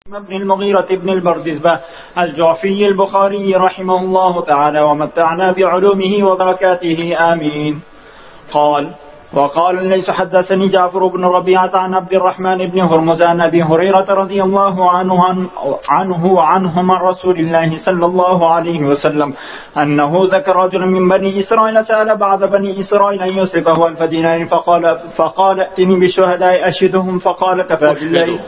بن المغيرة بن البردزبة الجعفي البخاري رحمه الله تعالى ومتعنا بعلومه وبركاته آمين. قال: وقال الليث حدثني جعفر بن ربيعة عن عبد الرحمن بن هرمز عن أبي هريرة رضي الله عنه وعنهم عن رسول الله صلى الله عليه وسلم أنه ذكر رجل من بني إسرائيل سأل بعض بني إسرائيل أن يسرقه 1000 دينار فقال ائتني بالشهداء أشهدهم فقال كفى بالله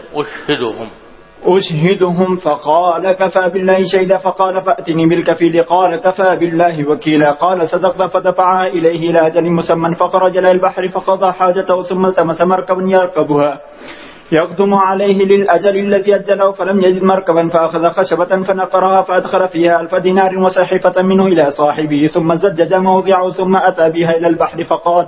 أشهدهم فقال كفى بالله شهيدا فقال فأتني بالكفيل قال كفى بالله وكيلا قال صدقت فدفعها إليه إلى أجل مسمى فخرج إلى البحر فقضى حاجته ثم التمس مركبا يركبها يقدم عليه للأجل الذي أجله فلم يجد مركبا فأخذ خشبة فنقرها فأدخل فيها 1000 دينار وصحيفة منه إلى صاحبه ثم زجج موضعه ثم أتى بها إلى البحر فقال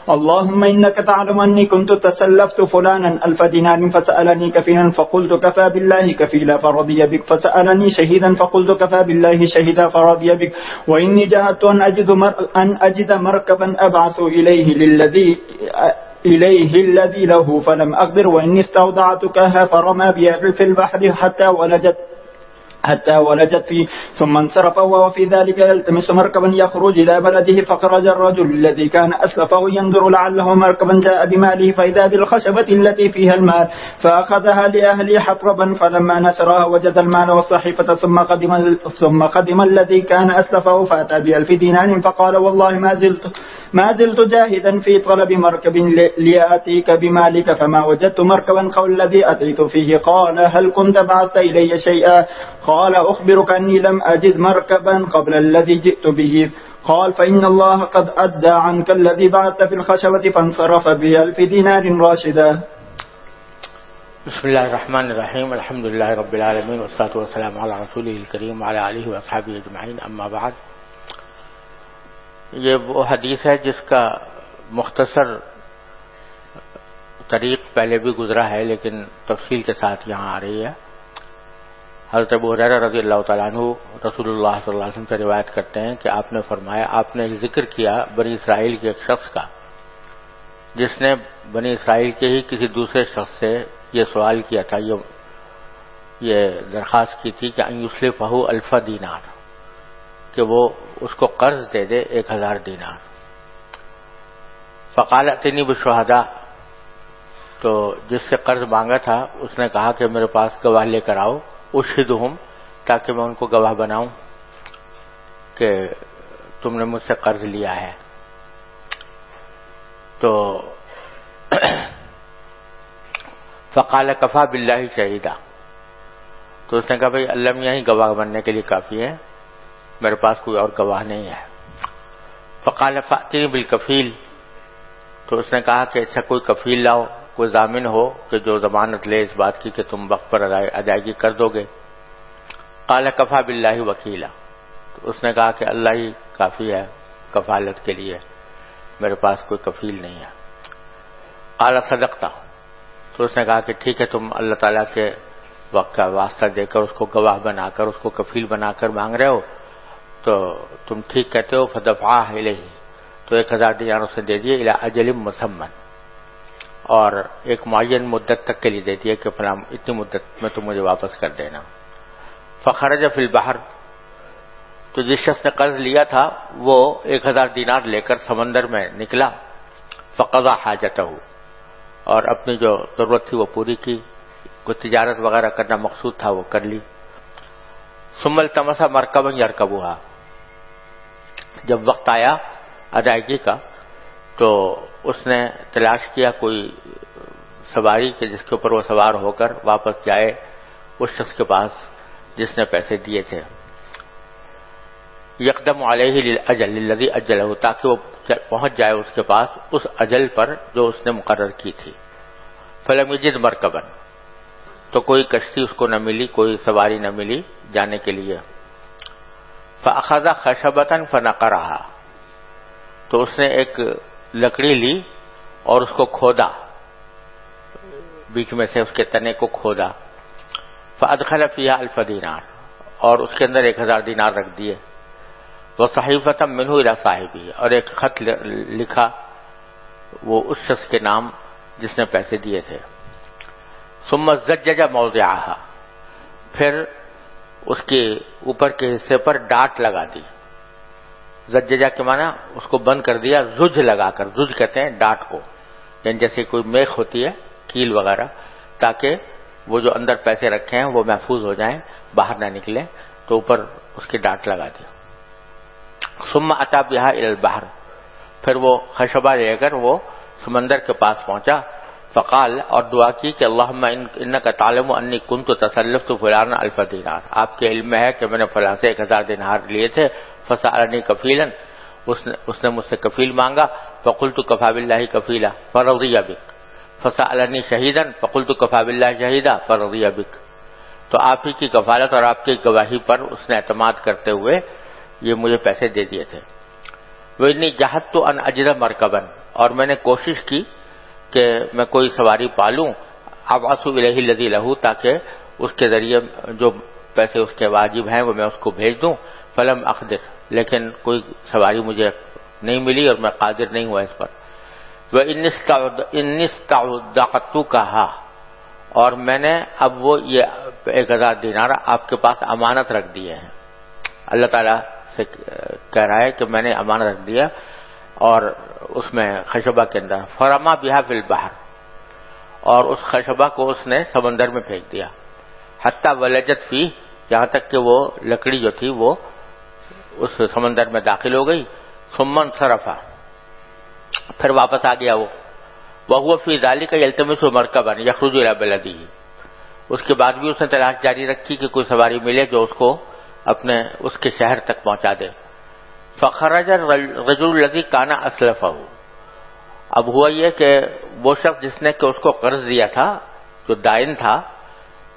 اللهم إنك تعلم أني كنت تسلفت فلانا 1000 دينار فسألني كفيلا فقلت كفى بالله كفيلا فرضي بك فسألني شهيدا فقلت كفى بالله شهيدا فرضي بك وإني جاهدت أن أجد مركبا أبعث إليه الذي له فلم أقدر وإني استودعتكها فرمى بها في البحر حتى ولجت فيه ثم انصرف وهو في ذلك يلتمس مركبا يخرج إلى بلده فخرج الرجل الذي كان أسلفه ينظر لعله مركبا جاء بماله فإذا بالخشبة التي فيها المال فأخذها لأهله حطربا فلما نسرها وجد المال والصحيفة ثم قدم الذي كان أسلفه فأتى ب1000 دينار فقال والله ما زلت جاهدا في طلب مركب ليأتيك بمالك فما وجدت مركبا قول الذي أتيت فيه قال هل كنت بعثت إلي شيئا قال أخبرك أني لم أجد مركبا قبل الذي جئت به قال فإن الله قد أدى عنك الذي بعثت في الخشبة فانصرف ب1000 دينار راشدا. بسم اللہ الرحمن الرحیم الحمد للہ رب العالمین والصلاة والسلام علی رسولہ الکریم وعلی آلہ واصحابہ اجمعین اما بعد. یہ وہ حدیث ہے جس کا مختصر طریق پہلے بھی گزرا ہے لیکن تفصیل کے ساتھ یہاں آ رہی ہے. حضرت ابو ہریرہ رضی اللہ تعالیٰ عنہ رسول اللہ صلی اللہ علیہ وسلم سے روایت کرتے ہیں کہ آپ نے فرمایا آپ نے ذکر کیا بنی اسرائیل کے ایک شخص کا جس نے بنی اسرائیل کے ہی کسی دوسرے شخص سے یہ سوال کیا تھا، یہ درخواست کی تھی کہ ان یسلفہ 1000 دینار، کہ وہ اس کو قرض دے دے 1000 دینار. فقال ائتنی بالشہداء، تو جس سے قرض مانگا تھا اس نے کہا کہ میرے پاس گواہ لے کر آؤ، اشہدہم، تاکہ میں ان کو گواہ بناؤں کہ تم نے مجھ سے قرض لیا ہے. تو فقال کفا باللہ شہیدا، تو اس نے کہا بھائی اللہ میاں ہی گواہ بننے کے لیے کافی ہے، میرے پاس کوئی اور گواہ نہیں ہے. فقال فأتنی بالکفیل، تو اس نے کہا کہ اچھا کوئی کفیل لاؤ، کوئی ضامن ہو کہ جو ضمانت لے اس بات کی کہ تم وقت پر ادائیگی کر دو گے. قال کفا باللہ وکیلا، تو اس نے کہا کہ اللہ ہی کافی ہے کفالت کے لیے، میرے پاس کوئی کفیل نہیں ہے. قال صدقتا، تو اس نے کہا کہ ٹھیک ہے تم اللہ تعالیٰ کے وقت کا واسطہ دے کر اس کو گواہ بنا کر اس کو کفیل بنا کر مانگ رہے ہو تو تم ٹھیک کہتے ہو. فدفعہ الیہ، تو 1000 دینار اسے دے دیے، الی اجل مسمى، اور ایک معین مدت تک کے لیے دے دیا کہ فلاں اتنی مدت میں تم مجھے واپس کر دینا. فخرج فی البحر، تو جس شخص نے قرض لیا تھا وہ 1000 دینار لے کر سمندر میں نکلا. فقضى حاجتہ، اور اپنی جو ضرورت تھی وہ پوری کی، کوئی تجارت وغیرہ کرنا مقصود تھا وہ کر لی. ثم التمس مرکبا یرکبها، جب وقت آیا ادائیگی کا تو اس نے تلاش کیا کوئی سواری کہ جس کے اوپر وہ سوار ہو کر واپس جائے اس شخص کے پاس جس نے پیسے دیے تھے. یقدم علیہ للاجل الذی اجلہ، تاکہ وہ پہنچ جائے اس کے پاس اس اجل پر جو اس نے مقرر کی تھی. فلم یجد مرکبا، تو کوئی کشتی اس کو نہ ملی، کوئی سواری نہ ملی جانے کے لیے. فاخذ خشبۃ فنقرها، تو اس نے ایک لکڑی لی اور اس کو کھودا، بیچ میں سے اس کے تنے کو کھودا. فادخل فیها 1000 دینار، اور اس کے اندر 1000 دینار رکھ دیے. وصحیفۃ منہ الی صاحبہ، اور ایک خط لکھا وہ اس شخص کے نام جس نے پیسے دیے تھے. ثم زجج موضعها، پھر اس کے اوپر کے حصے پر ڈاٹ لگا دی. زججہ کے معنی اس کو بند کر دیا زج لگا کر. زج کہتے ہیں ڈاٹ کو، یعنی جیسے کوئی میخ ہوتی ہے کیل وغیرہ، تاکہ وہ جو اندر پیسے رکھے ہیں وہ محفوظ ہو جائیں، باہر نہ نکلیں، تو اوپر اس کی ڈاٹ لگا دی. ثم اتی بها الى البحر، پھر وہ خشبہ لے کر وہ سمندر کے پاس پہنچا. فقال، اور دعا کی کہ اللہم انک تعلم انی کنت تسلفت فلانا 1000 دینار، آپ کے علم میں ہے کہ میں نے فلاں سے 1000 دینار لیے تھے. فسألنی کفیلا، اس نے مجھ سے کفیل مانگا. فقلت کفی باللہ کفیلا فرضی بک. فسألنی شہیدا فقلت کفی باللہ شہیدا فرضی بک. تو آپ ہی کی کفالت اور آپ کی گواہی پر اس نے اعتماد کرتے ہوئے یہ مجھے پیسے دے دیے تھے. وإنی جہدت ان اجد مرکبا، اور میں نے کوشش کی کہ میں کوئی سواری پالوں. ابعث الیہ الذی لہ، تاکہ اس کے ذریعے جو پیسے اس کے واجب ہیں وہ میں اس کو بھیج دوں. فلم اقدر، لیکن کوئی سواری مجھے نہیں ملی اور میں قادر نہیں ہوا اس پر. وإنی استودعتکھا، اور میں نے اب وہ یہ 1000 دینار آپ کے پاس امانت رکھ دیے ہیں. اللہ تعالیٰ سے کہہ رہا ہے کہ میں نے امانت رکھ دیا، اور اس میں خشبہ کے اندر. فرما بہا فی البحر، اور اس خشبہ کو اس نے سمندر میں پھینک دیا. حتی ولجت فی، یہاں تک کہ وہ لکڑی جو تھی وہ اس سمندر میں داخل ہو گئی. ثم انصرف، پھر واپس آ گیا وہ. وہو فی ذلک یلتمس مرکبا یخرج الی بلدہ، اس کے بعد بھی اس نے تلاش جاری رکھی کہ کوئی سواری ملے جو اس کو اپنے اس کے شہر تک پہنچا دے. فخرج الرجل الذی کان اسلفہ، اب ہوا یہ کہ وہ شخص جس نے کہ اس کو قرض دیا تھا، جو دائن تھا،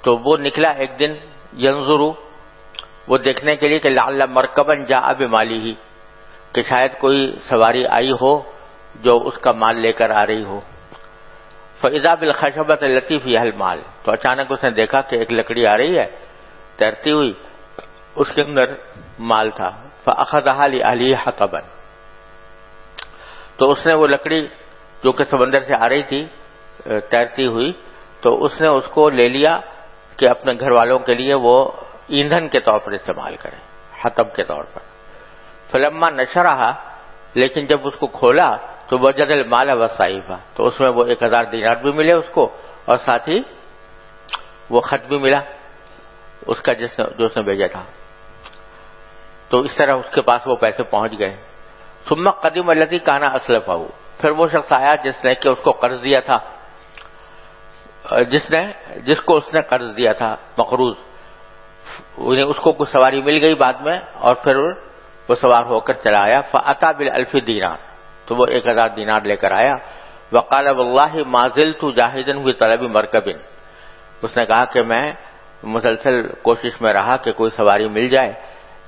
تو وہ نکلا ایک دن. ینظر، وہ دیکھنے کے لیے کہ لعل مرکبا جاء بمالہ، کہ شاید کوئی سواری آئی ہو جو اس کا مال لے کر آ رہی ہو. فاذا بالخشبۃ التي فيها المال، تو اچانک اس نے دیکھا کہ ایک لکڑی آ رہی ہے تیرتی ہوئی، اس کے اندر مال تھا. فاخذها لاهله حطبا، تو اس نے وہ لکڑی جو کہ سمندر سے آ رہی تھی تیرتی ہوئی، تو اس نے اس کو لے لیا کہ اپنے گھر والوں کے لیے وہ ایندھن کے طور پر استعمال کریں، حطب کے طور پر. فلما نشرها، لیکن جب اس کو کھولا تو وجد المال والصحیفہ، تو اس میں وہ 1000 دینار بھی ملے اس کو، اور ساتھ ہی وہ خط بھی ملا اس کا جو اس نے بھیجا تھا. تو اس طرح اس کے پاس وہ پیسے پہنچ گئے. ثم قدم الذی کان اسلفہ، پھر وہ شخص آیا جس نے کہ اس کو قرض دیا تھا، جس کو اس نے قرض دیا تھا مقروض. انہیں اس کو کچھ سواری مل گئی بعد میں، اور پھر وہ سوار ہو کر چلا آیا. فاتی بالالف دینار، تو وہ 1000 دینار لے کر آیا. وقال واللہ ما زلت جاہدا فی طلب مرکب، اس نے کہا کہ میں مسلسل کوشش میں رہا کہ کوئی سواری مل جائے.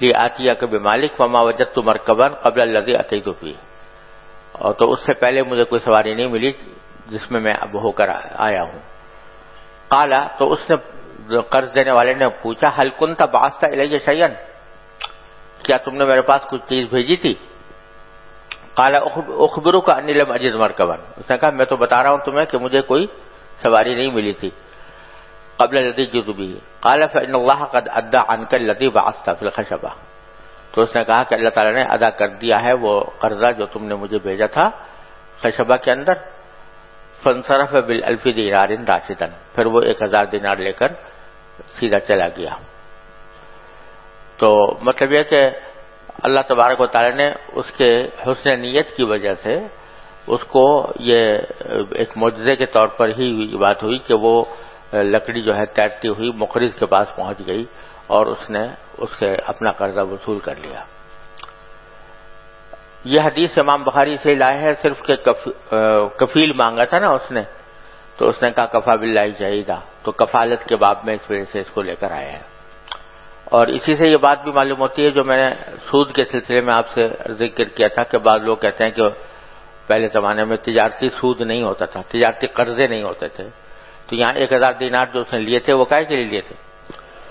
لآتیک بمالک وما وجدت مرکبا قبل الذی اتیت فیہ، اور تو اس سے پہلے مجھے کوئی سواری نہیں ملی جس میں میں اب ہو کر آیا ہوں. قال، تو اس نے قرض دینے والے نے پوچھا هل كنت بعثت الی شیئا، کیا تم نے میرے پاس کچھ چیز بھیجی تھی؟ قال اخبرک انی لم اجد مرکبا، اس نے کہا میں تو بتا رہا ہوں تمہیں کہ مجھے کوئی سواری نہیں ملی تھی قبل الذی جئت به. قال فإن الله قد أدى عنك الذي بعثت في الخشبة، تو اس نے کہا کہ اللہ تعالیٰ نے ادا کر دیا ہے وہ قرضہ جو تم نے مجھے بھیجا تھا خشبہ کے اندر. فانصرف بالالف دینار راشدا، پھر وہ 1000 دینار لے کر سیدھا چلا گیا. تو مطلب یہ کہ اللہ تبارک و تعالیٰ نے اس کے حسن نیت کی وجہ سے اس کو یہ ایک معجزے کے طور پر ہی یہ بات ہوئی کہ وہ لکڑی جو ہے تیرتی ہوئی مقرض کے پاس پہنچ گئی، اور اس نے اس سے اپنا قرضہ وصول کر لیا. یہ حدیث امام بخاری سے لائے ہے صرف کہ کفیل مانگا تھا نا اس نے، تو اس نے کہا کفا باللہ شہیدا، تو کفالت کے باب میں اس وجہ سے اس کو لے کر آیا ہے. اور اسی سے یہ بات بھی معلوم ہوتی ہے جو میں نے سود کے سلسلے میں آپ سے ذکر کیا تھا کہ بعض لوگ کہتے ہیں کہ پہلے زمانے میں تجارتی سود نہیں ہوتا تھا، تجارتی قرضے نہیں ہوتے تھے. تو یہاں 1000 دینار جو اس نے لیے تھے وہ کائے کے لیے لیے تھے؟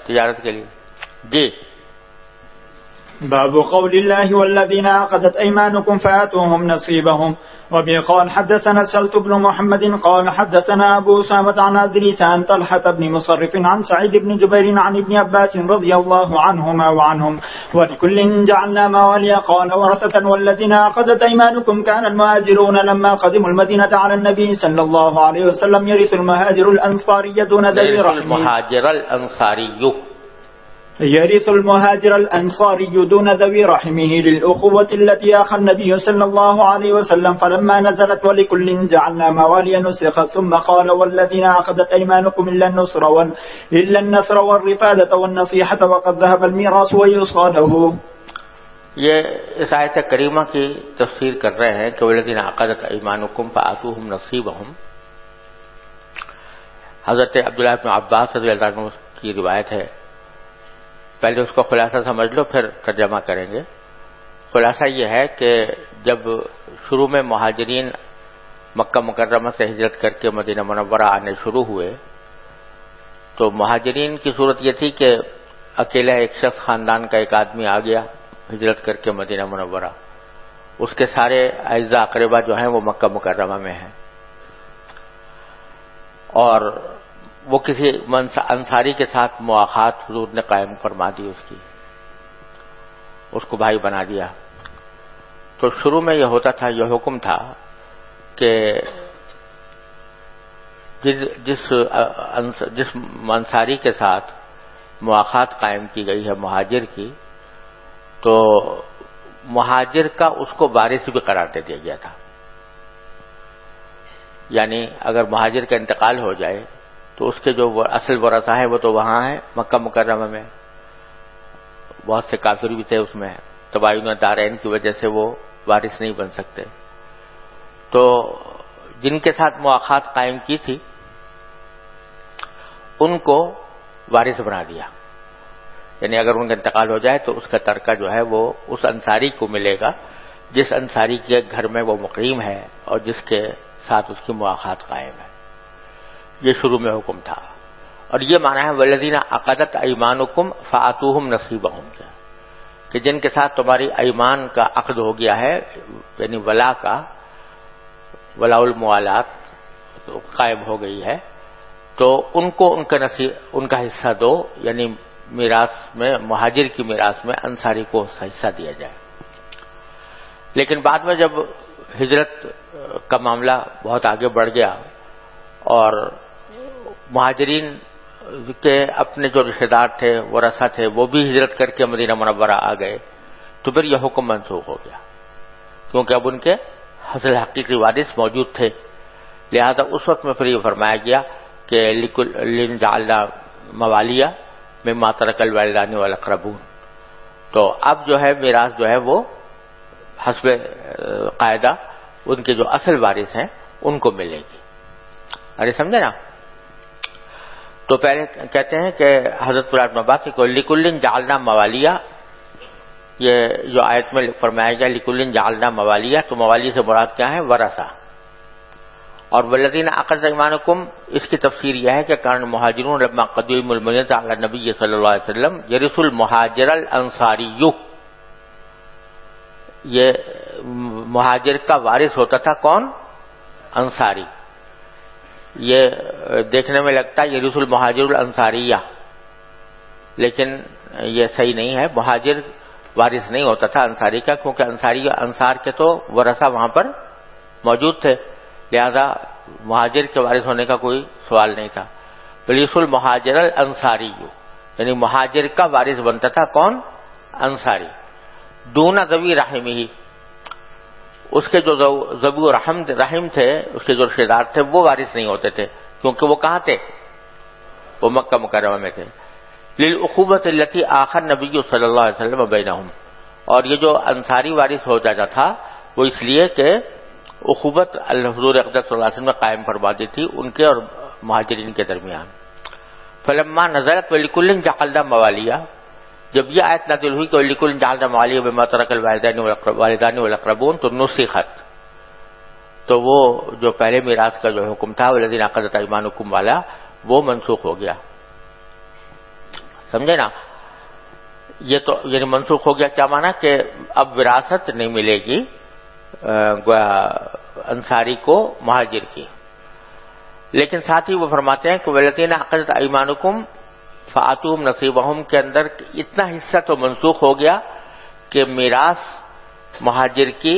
تجارت کے لیے. جی باب قول الله والذين عقدت أيمانكم فآتوهم نصيبهم. وبه قال حدثنا سلط بن محمد قال حدثنا أبو أسامة عن أدريس عن طلحة بن مصرف عن سعيد بن جبير عن ابن عباس رضي الله عنهما وعنهم ولكل جعلنا موالي قال ورثة والذين عقدت أيمانكم كان المهاجرون لما قدموا المدينة على النبي صلى الله عليه وسلم يرث المهاجر الأنصاري دون ذوي رحمه يرث المهاجر الأنصاري دون ذوي رحمه للأخوة التي أخى النبي صلى الله عليه وسلم فلما نزلت ولكل جعلنا موالي نسخ ثم قال والذين عقدت أيمانكم إلا النصر والرفادة والنصيحة وقد ذهب الميراث ويوصى له. یہ اس آیت کریمہ کی تفسیر کر رہے ہیں کہ والذین عقدت ایمانکم فآتوہم نصیبہم. حضرت عبداللہ بن عباس رضی اللہ عنہ کی روایت ہے. پہلے اس کو خلاصہ سمجھ لو پھر ترجمہ کریں گے. خلاصہ یہ ہے کہ جب شروع میں مہاجرین مکہ مکرمہ سے ہجرت کر کے مدینہ منورہ آنے شروع ہوئے تو مہاجرین کی صورت یہ تھی کہ اکیلا ایک شخص خاندان کا ایک آدمی آ گیا ہجرت کر کے مدینہ منورہ. اس کے سارے اعزاء اقربا جو ہیں وہ مکہ مکرمہ میں ہیں اور وہ کسی انصاری کے ساتھ مواخات حضور نے قائم فرما دی. اس کو بھائی بنا دیا. تو شروع میں یہ ہوتا تھا, یہ حکم تھا کہ جس انصاری کے ساتھ مواخات قائم کی گئی ہے مہاجر کی, تو مہاجر کا اس کو وارث بھی قرار دے دیا گیا تھا. یعنی اگر مہاجر کا انتقال ہو جائے تو اس کے جو اصل ورثہ ہیں وہ تو وہاں ہیں مکہ مکرمہ میں. بہت سے کافر بھی تھے اس میں, تباین دارین کی وجہ سے وہ وارث نہیں بن سکتے. تو جن کے ساتھ مواخات قائم کی تھی ان کو وارث بنا دیا. یعنی اگر ان کا انتقال ہو جائے تو اس کا ترکہ جو ہے وہ اس انصاری کو ملے گا جس انصاری کے گھر میں وہ مقیم ہے اور جس کے ساتھ اس کی مواخات قائم ہے. یہ شروع میں حکم تھا. اور یہ معنی ہے والذین عقدت ایمانکم فآتوہم نصیبہم, کہ جن کے ساتھ تمہاری ایمان کا عقد ہو گیا ہے یعنی ولا کا ولاء الموالات قائم ہو گئی ہے, تو ان کو ان کا حصہ دو. یعنی میراث میں مہاجر کی میراث میں انصاری کو حصہ دیا جائے. لیکن بعد میں جب ہجرت کا معاملہ بہت آگے بڑھ گیا اور مہاجرین کے اپنے جو رشتہ دار تھے ورثہ تھے وہ بھی ہجرت کر کے مدینہ منورہ آ گئے, تو پھر یہ حکم منسوخ ہو گیا کیونکہ اب ان کے اصل حقیقی وارث موجود تھے. لہذا اس وقت میں پھر یہ فرمایا گیا کہ لکل جعلنا موالیہ مما ترک الوالدان والاقربون. تو اب جو ہے میراث جو ہے وہ حسب قاعدہ ان کے جو اصل وارث ہیں ان کو ملے گی. ارے سمجھے نا. تو پہلے کہتے ہیں کہ حضرت بن عباس کو لکل جعلنا موالیہ, یہ جو آیت میں فرمایا گیا لکل جعلنا موالیہ, تو موالی سے مراد کیا ہے؟ ورثہ. اور والذین عقدت ایمانکم, اس کی تفسیر یہ ہے کہ کان المہاجرون لما قدموا المدینہ علی النبی صلی اللہ علیہ وسلم یرث المہاجر الانصاری, یہ مہاجر کا وارث ہوتا تھا کون؟ انصاری. یہ دیکھنے میں لگتا ہے یرث المہاجر الانصاریہ, لیکن یہ صحیح نہیں ہے. مہاجر وارث نہیں ہوتا تھا انصاری کا, کیونکہ انصار کے تو ورثہ وہاں پر موجود تھے, لہذا مہاجر کے وارث ہونے کا کوئی سوال نہیں تھا. یرث المہاجر الانصاری, یعنی مہاجر کا وارث بنتا تھا کون؟ انصاری. دون ذوی رحمہ, اس کے جو ذوی رحم تھے, اس کے جو رشتہ دار تھے وہ وارث نہیں ہوتے تھے, کیونکہ وہ کہاں تھے؟ وہ مکہ مکرمہ میں تھے. للأخوۃ التي آخى النبی صلی اللہ علیہ وسلم بینہم, اور یہ جو انصاری وارث ہو جاتا تھا وہ اس لیے کہ اخوت حضور اقدس صلی اللہ علیہ وسلم نے قائم فرما دی تھی ان کے اور مہاجرین کے درمیان. فلما نزلت ولکل جعلنا موالیہ, جب یہ آیت نازل ہوئی کہ ولکل جعلنا موالیہ مما ترک الوالدان والاقربون, تو نسخت, تو وہ جو پہلے میراث کا جو حکم تھا والذین عقدت ایمانکم والا, وہ منسوخ ہو گیا. سمجھے نا. یہ تو یعنی منسوخ ہو گیا. کیا مانا کہ اب وراثت نہیں ملے گی انصاری کو مہاجر کی. لیکن ساتھ ہی وہ فرماتے ہیں کہ والذین عقدت ایمانکم فآتوہم نصیبہم کے اندر اتنا حصہ تو منسوخ ہو گیا کہ میراث مہاجر کی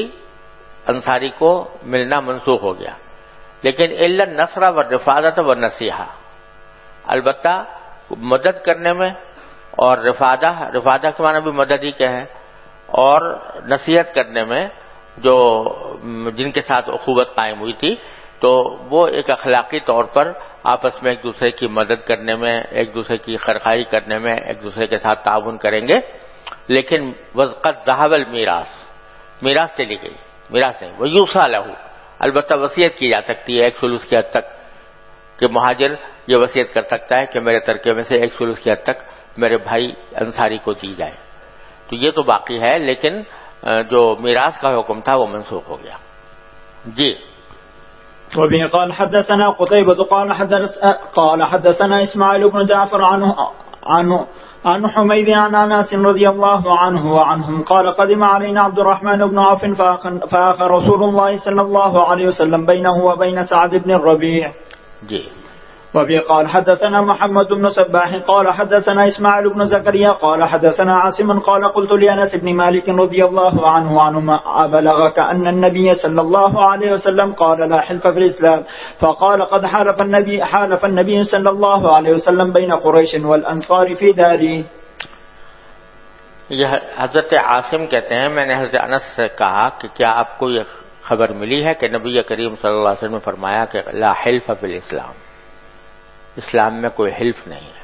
انصاری کو ملنا منسوخ ہو گیا. لیکن الا النصر والرفادۃ والنصیحہ، البتہ مدد کرنے میں اور رفادہ کے معنی بھی مدد ہی کے ہے، اور نصیحت کرنے میں جو جن کے ساتھ اخوت قائم ہوئی تھی تو وہ ایک اخلاقی طور پر آپس میں ایک دوسرے کی مدد کرنے میں، ایک دوسرے کی خیرخواہی کرنے میں ایک دوسرے کے ساتھ تعاون کریں گے. لیکن وقد ذهب میراث چلی گئی، میراث نہیں. ویوصى له، البتہ وصیت کی جا سکتی ہے ایک ثلث کی حد تک، کہ مہاجر یہ وصیت کر سکتا ہے کہ میرے ترکے میں سے ایک ثلث کی حد تک میرے بھائی انصاری کو دی جائے. تو یہ تو باقی ہے، لیکن جو میراث کا حکم تھا وہ منسوخ ہو گیا. جی. وبه قال حدثنا قتيبة قال حدثنا إسماعيل بن جعفر عن حميد عن أنس رضي الله عنه وعنهم قال قدم علينا عبد الرحمن بن عوف فآخى رسول الله صلى الله عليه وسلم بينه وبين سعد بن الربيع. جی. وبه قال حدثنا محمد بن صباح قال حدثنا إسماعيل بن زكريا قال حدثنا عاصم قال قلت لأنس بن مالك رضي الله عنه أبلغك أن النبي صلى الله عليه وسلم قال لا حلف في الإسلام؟ فقال قد حالف النبي صلى الله عليه وسلم بين قريش والأنصار في داري. یہ حضرت عاصم کہتے ہیں میں نے حضرت انس سے کہا کہ کیا آپ کو یہ خبر ملی ہے کہ نبی کریم صلی اللہ علیہ وسلم نے فرمایا کہ لا حلف فی الاسلام، اسلام میں کوئی حلف نہیں ہے.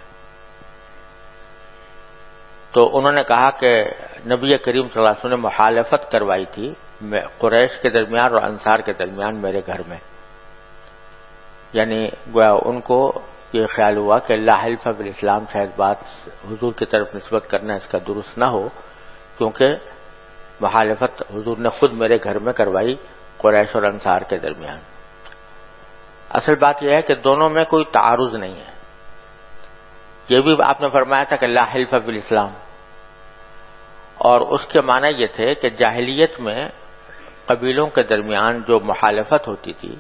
تو انہوں نے کہا کہ نبی کریم صلی اللہ علیہ وسلم نے محالفت کروائی تھی قریش کے درمیان اور انصار کے درمیان میرے گھر میں. یعنی گویا ان کو یہ خیال ہوا کہ لا حلف فی الاسلام شاید بات حضور کی طرف نسبت کرنا اس کا درست نہ ہو، کیونکہ محالفت حضور نے خود میرے گھر میں کروائی قریش اور انصار کے درمیان. اصل بات یہ ہے کہ دونوں میں کوئی تعارض نہیں ہے. یہ بھی آپ نے فرمایا تھا کہ لا حلف فی الاسلام، اور اس کے معنی یہ تھے کہ جاہلیت میں قبیلوں کے درمیان جو محالفت ہوتی تھی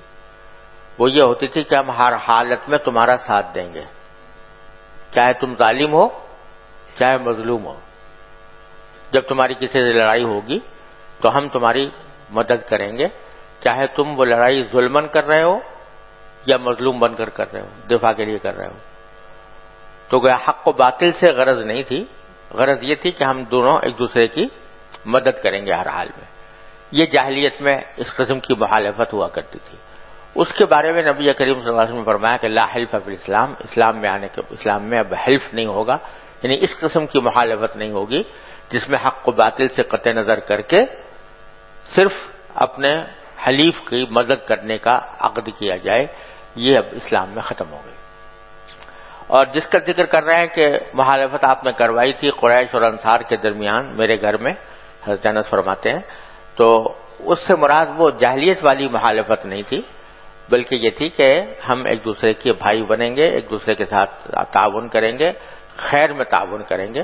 وہ یہ ہوتی تھی کہ ہم ہر حالت میں تمہارا ساتھ دیں گے، چاہے تم ظالم ہو چاہے مظلوم ہو. جب تمہاری کسی سے لڑائی ہوگی تو ہم تمہاری مدد کریں گے، چاہے تم وہ لڑائی ظلمن کر رہے ہو یا مظلوم بن کر رہے ہو، دفاع کے لیے کر رہے ہو. تو گویا حق و باطل سے غرض نہیں تھی، غرض یہ تھی کہ ہم دونوں ایک دوسرے کی مدد کریں گے ہر حال میں. یہ جاہلیت میں اس قسم کی محالفت ہوا کرتی تھی. اس کے بارے میں نبی کریم صلی اللہ علیہ وسلم نے فرمایا کہ لا حلف فی الاسلام، اسلام میں اب حلف نہیں ہوگا، یعنی اس قسم کی محالفت نہیں ہوگی جس میں حق و باطل سے قطع نظر کر کے صرف اپنے حلیف کی مدد کرنے کا عقد کیا جائے. یہ اب اسلام میں ختم ہو گئی. اور جس کا ذکر کر رہے ہیں کہ محالفت آپ نے کروائی تھی قریش اور انصار کے درمیان میرے گھر میں، حضرت انس فرماتے ہیں، تو اس سے مراد وہ جاہلیت والی محالفت نہیں تھی، بلکہ یہ تھی کہ ہم ایک دوسرے کے بھائی بنیں گے، ایک دوسرے کے ساتھ تعاون کریں گے، خیر میں تعاون کریں گے.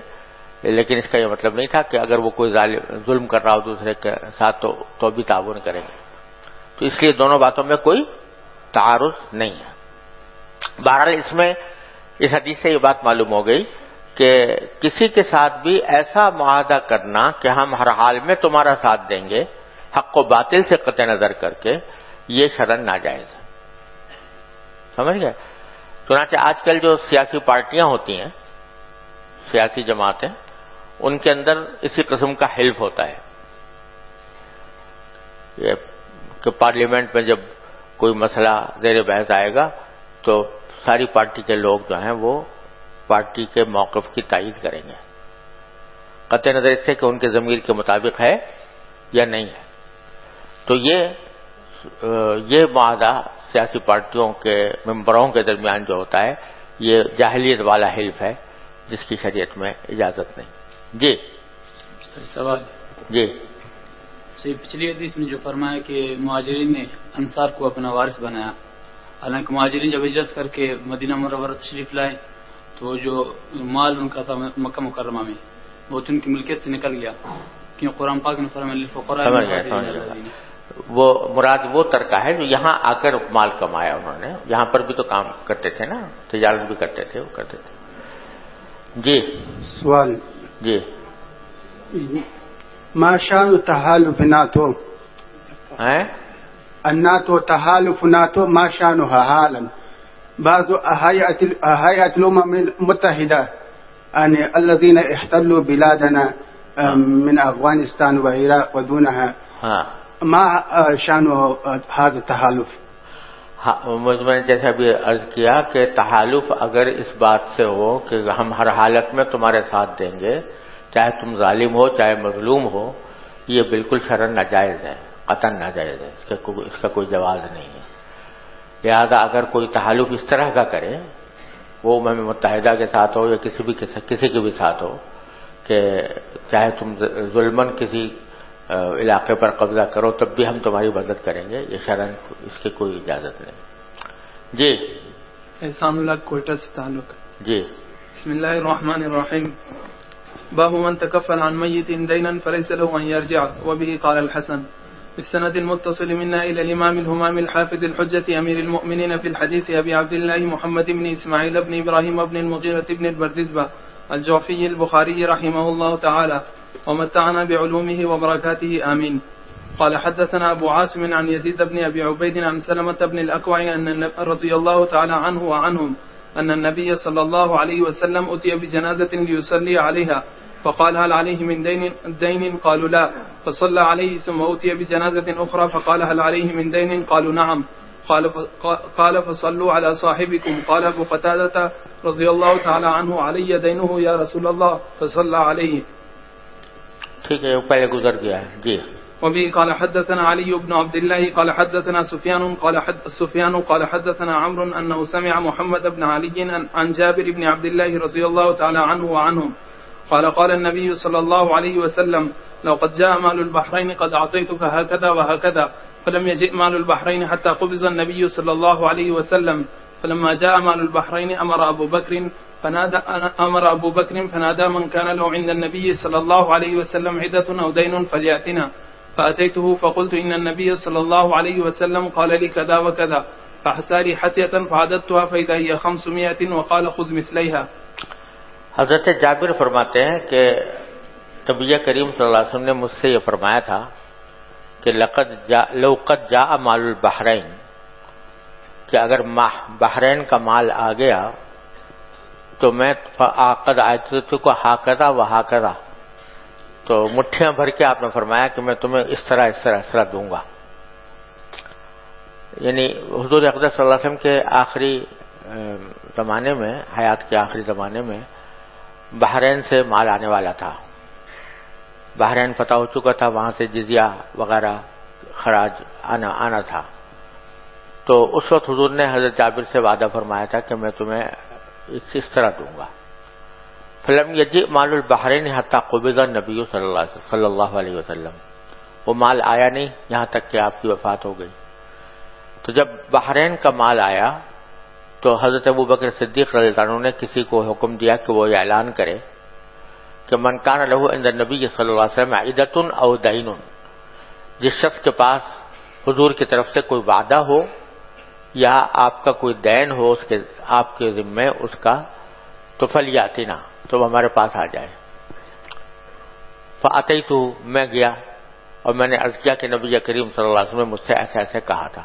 لیکن اس کا یہ مطلب نہیں تھا کہ اگر وہ کوئی ظلم کر رہا ہو دوسرے کے ساتھ تو بھی تعاون کریں گے. تو اس لیے دونوں باتوں میں کوئی تعارض نہیں ہے. بہرحال اس حدیث سے یہ بات معلوم ہو گئی کہ کسی کے ساتھ بھی ایسا معاہدہ کرنا کہ ہم ہر حال میں تمہارا ساتھ دیں گے حق و باطل سے قطع نظر کر کے، یہ شرعن ناجائز ہے. سمجھ گئے؟ چنانچہ آج کل جو سیاسی پارٹیاں ہوتی ہیں، سیاسی جماعتیں، ان کے اندر اسی قسم کا حلف ہوتا ہے کہ پارلیمنٹ میں جب کوئی مسئلہ زیر بحث آئے گا تو ساری پارٹی کے لوگ جو ہیں وہ پارٹی کے موقف کی تائید کریں گے، قطع نظر اس سے کہ ان کے ضمیر کے مطابق ہے یا نہیں ہے. تو یہ معاہدہ سیاسی پارٹیوں کے ممبروں کے درمیان جو ہوتا ہے یہ جاہلیت والا حلف ہے جس کی شریعت میں اجازت نہیں. جی سوال. جی پچھلی حدیث میں جو فرمایا کہ مہاجرین نے انصار کو اپنا وارث بنایا، حالانکہ مہاجرین جب ہجرت کر کے مدینہ منورہ تشریف لائے تو جو مال ان کا تھا مکہ مکرمہ میں وہ تو ان کی ملکیت سے نکل گیا، کیونکہ قرآن پاک نے فرمایا للفقراء سمجھ گیا۔ وہ مراد وہ ترکہ ہے جو یہاں آ کر مال کمایا انہوں نے، یہاں پر بھی تو کام کرتے تھے نا، تجارت بھی کرتے تھے، وہ کرتے تھے۔ جی سوال جی ما شان تحالف ناتو ہیں الناتو تحالف ناتو ما شانها حالا بعض هيئة الأمم المتحدة يعني الذين احتلوا بلادنا من أفغانستان وعراق ودونها ہاں ما شان هذا التحالف؟ میں نے جیسے ابھی عرض کیا کہ تحالف اگر اس بات سے ہو کہ ہم ہر حالت میں تمہارے ساتھ دیں گے، چاہے تم ظالم ہو چاہے مظلوم ہو، یہ بالکل شرعاً ناجائز ہے، قطعاً ناجائز ہے، اس کا کوئی جواز نہیں ہے۔ لہذا اگر کوئی تحالف اس طرح کا کرے، وہ امم متحدہ کے ساتھ ہو یا کسی کے بھی ساتھ ہو، کہ چاہے تم ظلماً کسی علاقے پر قبضہ کرو تب بھی ہم تمہاری مدد کریں گے، یہ شرعاً اس کی کوئی اجازت نہیں۔ جی احسان اللہ کوئٹہ سے تعلق۔ جی بسم اللہ الرحمن الرحیم۔ باب من تکفل عن میت دینا فلیس له ان یرجع وبه قال الحسن بالسند المتصل منا الى الامام الهمام الحافظ الحجة امير المؤمنين في الحديث ابي عبد الله محمد بن اسماعيل بن ابراهيم بن المغيرة بن البردزبة الجعفي البخاري رحمه الله تعالى ومتعنا بعلومه وبركاته آمين. قال حدثنا أبو عاصم عن يزيد بن أبي عبيد عن سلمة بن الأكوع رضي الله تعالى عنه وعنهم أن النبي صلى الله عليه وسلم أتي بجنازة ليصلي عليها فقال هل عليه من دين قالوا لا فصلى عليه ثم أتي بجنازة أخرى فقال هل عليه من دين قالوا نعم قال فصلوا على صاحبكم قال أبو قتادة رضي الله تعالى عنه علي دينه يا رسول الله فصلى عليه. ٹھیک ہے، وہ پہلے گزر گیا ہے۔ جی وبه قال حدثنا علي بن عبد الله قال حدثنا سفيان قال حدثنا عمرو أنه سمع محمد بن علي عن جابر بن عبد الله رضي الله تعالى عنه وعنهم قال قال النبي صلى الله عليه وسلم لو قد جاء مال البحرين قد أعطيتك هكذا وهكذا فلم يجئ مال البحرين حتى قبض النبي صلى الله عليه وسلم فلما جاء مال البحرين أمر أبو بكر فنادى من كان له عند النبي صلى الله عليه وسلم عدة أو دين فليأتنا فأتيته فقلت إن النبي صلى الله عليه وسلم قال لي كذا وكذا فحثى لي حثية فعددتها فإذا هي 500 وقال خذ مثليها. حضرت جابر فرماتے ہیں کہ نبی کریم صلی اللہ علیہ وسلم نے مجھ سے یہ فرمایا تھا کہ لو قد جاء مال البحرین، کہ اگر بحرین کا مال آ گیا تو میں قد آیتو کو ہاکذا و ہاکذا، تو مٹھیاں بھر کے آپ نے فرمایا کہ میں تمہیں اس طرح دوں گا۔ یعنی حضور اقدس صلی اللہ علیہ وسلم کے آخری زمانے میں، حیات کے آخری زمانے میں بحرین سے مال آنے والا تھا، بحرین فتح ہو چکا تھا، وہاں سے جزیہ وغیرہ خراج آنا تھا، تو اس وقت حضور نے حضرت جابر سے وعدہ فرمایا تھا کہ میں تمہیں اس طرح دوں گا۔ فلم یجئ مال البحرین حتی قبض النبی صلی اللہ علیہ وسلم، وہ مال آیا نہیں یہاں تک کہ آپ کی وفات ہو گئی۔ تو جب بحرین کا مال آیا تو حضرت ابوبکر صدیق رضی اللہ عنہ نے کسی کو حکم دیا کہ وہ یہ اعلان کرے کہ من کان لہ عند النبی صلی اللہ علیہ وسلم عدۃ او دین، جس شخص کے پاس حضور کی طرف سے کوئی وعدہ ہو یا آپ کا کوئی دین ہو آپ کے ذمے اس کا، تو فلیاتنا، تو وہ ہمارے پاس آ جائے۔ فاتیتو، میں گیا اور میں نے عرض کیا کہ نبی کریم صلی اللہ علیہ وسلم نے مجھ سے ایسے کہا تھا۔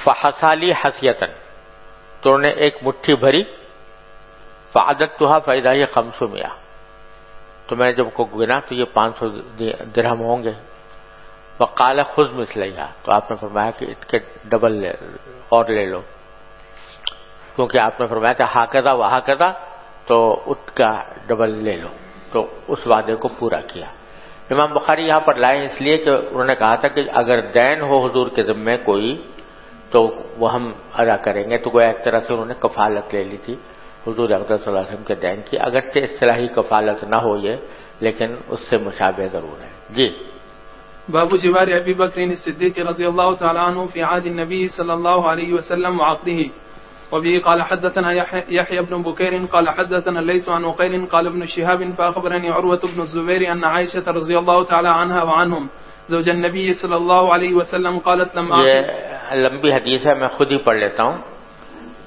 فحصالی حسیتن، تو انہوں نے ایک مٹھی بھری، فعددتها فاذا هي 500، تو میں نے جب کو گنا تو یہ 500 درہم ہوں گے۔ وقال خذ مثلیہا، تو آپ نے فرمایا کہ اس کے ڈبل اور لے لو، کیونکہ آپ نے فرمایا تھا ہاکذا و ہاکذا، تو اس کا ڈبل لے لو، تو اس وعدے کو پورا کیا۔ امام بخاری یہاں پر لائے اس لیے کہ انہوں نے کہا تھا کہ اگر دین ہو حضور کے ذمے کوئی تو وہ ہم ادا کریں گے، تو گویا ایک طرح سے انہوں نے کفالت لے لی تھی حضور اقدس صلی اللہ علیہ وسلم کے دین کی، اگرچہ اصطلاحی کفالت نہ ہو یہ، لیکن اس سے مشابہ ضرور ہے۔ جی باب جوار ابی بکر الصدیق رضی اللہ تعالی عنہ فی عہد النبی صلی اللہ علیہ وسلم وعقده. وبه قال حدثنا يحيى بن بكير قال حدثنا الليث عن عقيل قال ابن شهاب فأخبرني عروة بن الزبير أن عائشة رضي الله تعالى عنها وعنهم زوج النبي صلى الله عليه وسلم قالت لم یہ لمبی حدیث ہے، میں خود ہی پڑھ لیتا ہوں.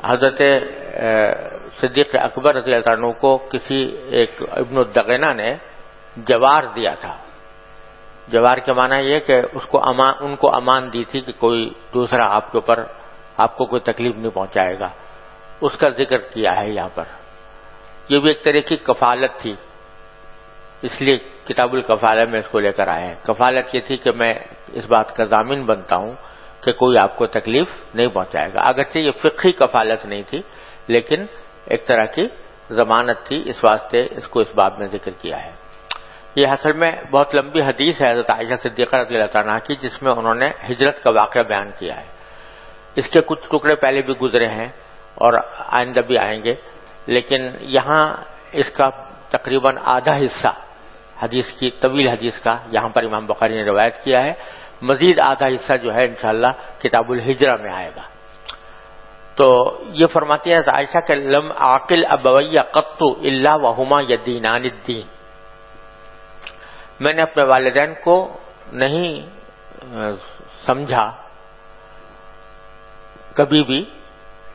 حضرت صدیق اکبر رضی اللہ عنہ کو کسی ایک ابن الدغینہ نے جوار دیا تھا. جوار کے معنی یہ کہ ان کو امان دی تھی کہ کوئی دوسرا آپ کے اوپر آپ کو کوئی تکلیف نہیں پہنچائے گا. اس کا ذکر کیا ہے یہاں پر. یہ بھی ایک طرح کی کفالت تھی، اس لیے کتاب الکفالہ میں اس کو لے کر آئے ہیں. کفالت یہ تھی کہ میں اس بات کا ضامن بنتا ہوں کہ کوئی آپ کو تکلیف نہیں پہنچائے گا. اگرچہ یہ فقہی کفالت نہیں تھی لیکن ایک طرح کی ضمانت تھی، اس واسطے اس کو اس باب میں ذکر کیا ہے. یہ اصل میں بہت لمبی حدیث ہے حضرت عائشہ صدیقہ رضی اللہ عنہا کی، جس میں انہوں نے ہجرت کا واقعہ بیان کیا ہے. اس کے کچھ ٹکڑے پہلے بھی گزرے ہیں اور آئندہ بھی آئیں گے، لیکن یہاں اس کا تقریباً آدھا حصہ حدیث کی طویل حدیث کا یہاں پر امام بخاری نے روایت کیا ہے. مزید آدھا حصہ جو ہے انشاءاللہ کتاب الہجرہ میں آئے گا. تو یہ فرماتی ہیں عائشہ کہ لم عاقل ابوی قط الا وہما یدینان الدین، میں نے اپنے والدین کو نہیں سمجھا کبھی بھی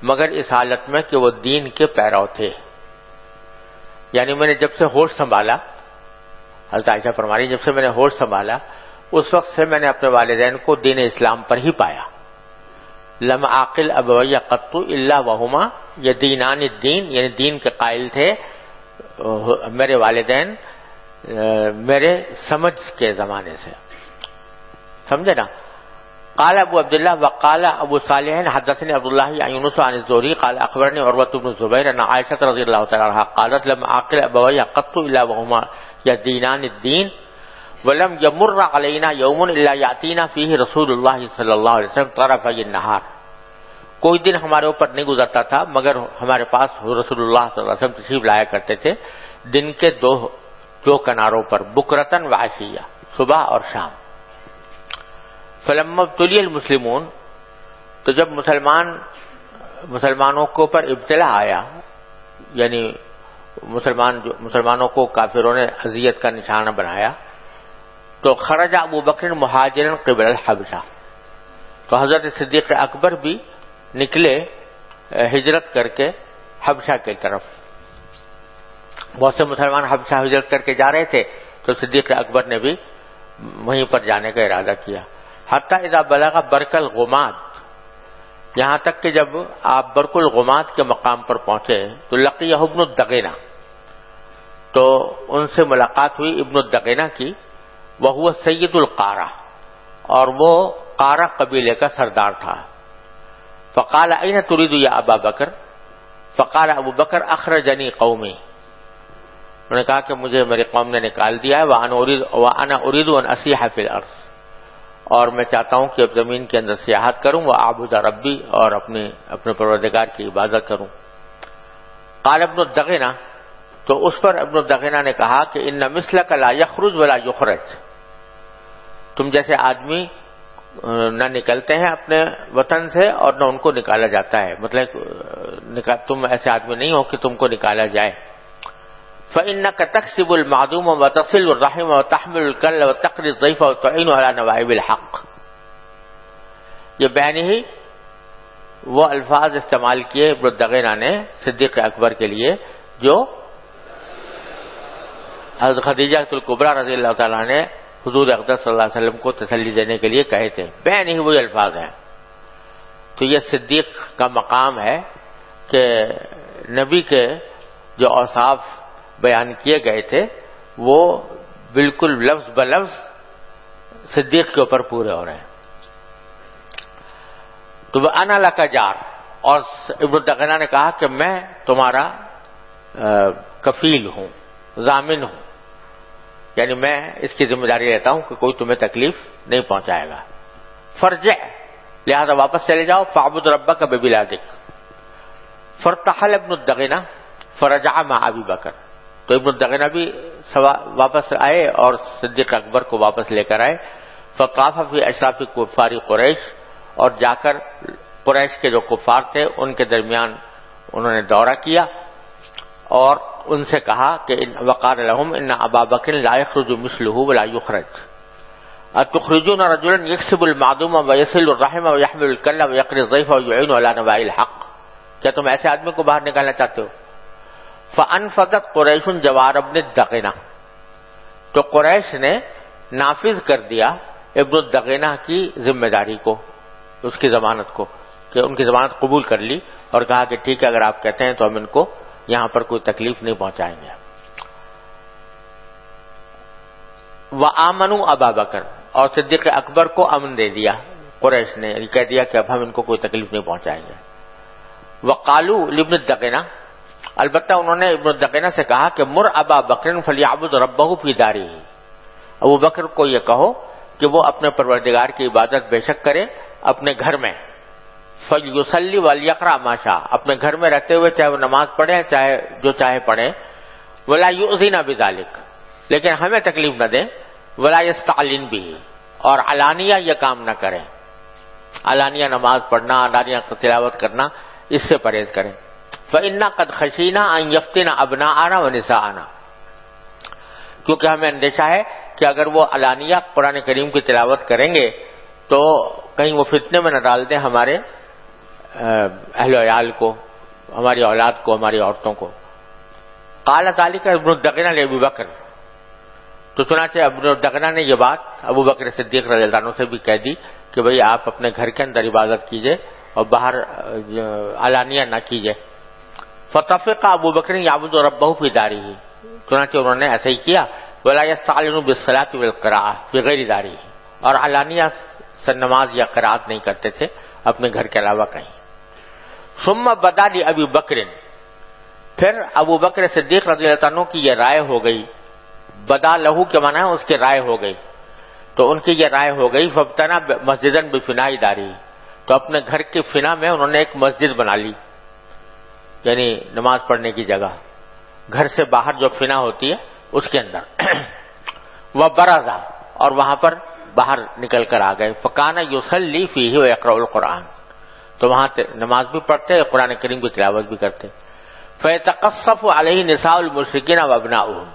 مگر اس حالت میں کہ وہ دین کے پیرو تھے. یعنی میں نے جب سے ہوش سنبھالا، حضرت عائشہ فرما رہی جب سے میں نے ہوش سنبھالا اس وقت سے میں نے اپنے والدین کو دین اسلام پر ہی پایا. لم عاقل ابوی قط الا وہما یدینان الدین، یعنی دین کے قائل تھے میرے والدین میرے سمجھ کے زمانے سے. سمجھے نا. قال ابو عبداللہ وقال ابو صالح حدثني عبد الله عن يونس عن الزهري قال اخبرني عروة بن الزبير ان عائشة رضي الله تعالى عنها قالت لم عاقل ابوي قط الا وهما يدينان الدين ولم يمر علينا يوم الا ياتينا فيه رسول الله صلى الله عليه وسلم طرفي النهار. کوئی دن ہمارے اوپر نہیں گزرتا تھا مگر ہمارے پاس رسول اللہ صلی اللہ علیہ وسلم تشریف لایا کرتے تھے دن کے دو کناروں پر، بکرتن و عشیہ، صبح اور شام. فلما ابتلی المسلمون، تو جب مسلمانوں کے اوپر ابتلا آیا، یعنی مسلمانوں کو کافروں نے اذیت کا نشانہ بنایا، تو خرج ابو بکر مہاجرا قبل الحبشہ، تو حضرت صدیق اکبر بھی نکلے ہجرت کر کے حبشہ کی طرف. بہت سے مسلمان حبشہ ہجرت کر کے جا رہے تھے تو صدیق اکبر نے بھی وہیں پر جانے کا ارادہ کیا. حتی اذا بلغ برک الغماد، یہاں تک کہ جب آپ برک الغماد کے مقام پر پہنچے تو لقیہ ابن الدغینہ، تو ان سے ملاقات ہوئی ابن الدغینہ کی. وہو سید القارہ، اور وہ قارہ قبیلے کا سردار تھا. فقال این تريد یا ابا بکر، فقال ابو بکر اخرجنی قومی، انہوں نے کہا کہ مجھے میری قوم نے نکال دیا ہے. وانا اريد ان اسیح فی الارض، اور میں چاہتا ہوں کہ اب زمین کے اندر سیاحت کروں. واعبد ربی، اور اپنے پروردگار کی عبادت کروں. قال ابن الدغینہ، تو اس پر ابن الدغینہ نے کہا کہ ان مثلک لا یخرج ولا یخرج، تم جیسے آدمی نہ نکلتے ہیں اپنے وطن سے اور نہ ان کو نکالا جاتا ہے، مطلب تم ایسے آدمی نہیں ہو کہ تم کو نکالا جائے. فإنك تكسب المعدوم وتصل الرحم وتحمل الكل وتقري الضيف وتعين على نوائب الحق. یہ بیان ہی وہ الفاظ استعمال کیے ابن الدغینہ نے صدیق اکبر کے لیے جو حضرت خدیجہ الکبریٰ رضی اللہ تعالیٰ نے حضور اقدس صلی اللہ علیہ وسلم کو تسلی دینے کے لیے کہے تھے. بیان ہی وہی الفاظ ہیں. تو یہ صدیق کا مقام ہے کہ نبی کے جو اوصاف بیان کیے گئے تھے وہ بالکل لفظ بلفظ صدیق کے اوپر پورے ہو رہے ہیں. تو وہ انا لکا جار، اور ابن الدغینہ نے کہا کہ میں تمہارا کفیل ہوں، ضامن ہوں، یعنی میں اس کی ذمہ داری لیتا ہوں کہ کوئی تمہیں تکلیف نہیں پہنچائے گا. فرجع، لہذا واپس چلے جاؤ. فاعبد ربک ببلادک. فرتحل ابن الدغینہ فرجع مع ابی بکر، تو ابن الدغینہ بھی واپس آئے اور صدیق اکبر کو واپس لے کر آئے. فطاف فی اشراف کفار قریش، اور جا کر قریش کے جو کفار تھے ان کے درمیان انہوں نے دورہ کیا اور ان سے کہا کہ وقال لهم ان ابا بکر لا يخرج مثله ولا يخرج اتخرجون رجلا يكسب المعدوم ويصل الرحم ويحمل الكل ويقري الضيف ويعين على نواء الحق، کیا تم ایسے آدمی کو باہر نکالنا چاہتے ہو؟ فانفذت قریش جوار ابن الدغنہ، تو قریش نے نافذ کر دیا ابن الدغنہ کی ذمہ داری کو، اس کی ضمانت کو، کہ ان کی ضمانت قبول کر لی اور کہا کہ ٹھیک ہے اگر آپ کہتے ہیں تو ہم ان کو یہاں پر کوئی تکلیف نہیں پہنچائیں گے۔ وآمنوا ابا بکر، اور صدیق اکبر کو امن دے دیا قریش نے، کہہ دیا کہ اب ہم ان کو کوئی تکلیف نہیں پہنچائیں گے۔ وقالوا لابن الدغنہ، البتہ انہوں نے ابن الدغنہ سے کہا کہ مر ابا بکر فلیعبد ربہ فی دارہ، ابو بکر کو یہ کہو کہ وہ اپنے پروردگار کی عبادت بے شک کرے اپنے گھر میں، فلیصلی ولیقرأ ما شاء، اپنے گھر میں رہتے ہوئے چاہے وہ نماز پڑھیں چاہے جو چاہے پڑھیں، ولا یؤذینا بذلک، لیکن ہمیں تکلیف نہ دیں، ولا یستعلن بہ، اور علانیہ یہ کام نہ کریں، علانیہ نماز پڑھنا، علانیہ تلاوت کرنا، اس سے پرہیز کریں۔ فإنا قد خشینا ان یفتن ابناءنا ونساءنا، کیونکہ ہمیں اندیشہ ہے کہ اگر وہ علانیہ قرآن کریم کی تلاوت کریں گے تو کہیں وہ فتنے میں نہ ڈال دیں ہمارے اہل و عیال کو، ہماری اولاد کو، ہماری عورتوں کو۔ قال ذلك ابن الدغنہ لابی بکر، تو چنانچہ ابن الدغنہ نے یہ بات ابو بکر صدیق رضی اللہ عنہ سے بھی کہہ دی کہ بھئی آپ اپنے گھر کے اندر عبادت کیجئے اور باہر علانیہ نہ کیجئے۔ فتفق ابو بکر یعبد ربہ فی دارہ، چنانچہ انہوں نے ایسا ہی کیا، ولا یستعلن بالصلاۃ والقراءۃ فی غیر دارہ، اور علانیہ سے نماز یا قرات نہیں کرتے تھے اپنے گھر کے علاوہ کہیں۔ ثم بدا لابی بکر، پھر ابو بکر صدیق رضی اللہ عنہ کی یہ رائے ہو گئی، بدا لہو کے معنی ہے اس کی رائے ہو گئی، تو ان کی یہ رائے ہو گئی، فابتنا مسجدا بفناء دارہ، تو اپنے گھر کے فنا میں انہوں نے ایک مسجد بنا لی، یعنی نماز پڑھنے کی جگہ، گھر سے باہر جو فنا ہوتی ہے اس کے اندر۔ وبرزا، اور وہاں پر باہر نکل کر آ گئے، فکان یصلی فیہ ویقرأ القرآن، تو وہاں نماز بھی پڑھتے، قرآن کریم کی تلاوت بھی کرتے۔ فیتقصف علیہ نساء المشرکین وابناؤہم،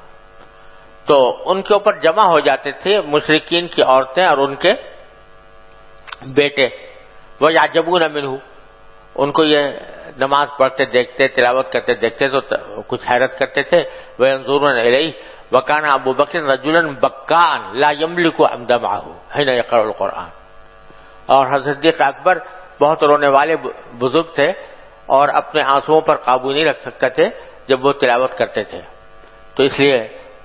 تو ان کے اوپر جمع ہو جاتے تھے مشرکین کی عورتیں اور ان کے بیٹے، ویعجبون منہ، ان کو یہ نماز پڑھتے دیکھتے، تلاوت کرتے دیکھتے تو کچھ حیرت کرتے تھے۔ وینظرون الیہ وکان ابو بکر رجلا بکاء لا یملک دمعہ حین یقرأ القرآن، اور حضرت صدیق اکبر بہت رونے والے بزرگ تھے اور اپنے آنسوؤں پر قابو نہیں رکھ سکتے تھے جب وہ تلاوت کرتے تھے، تو اس لیے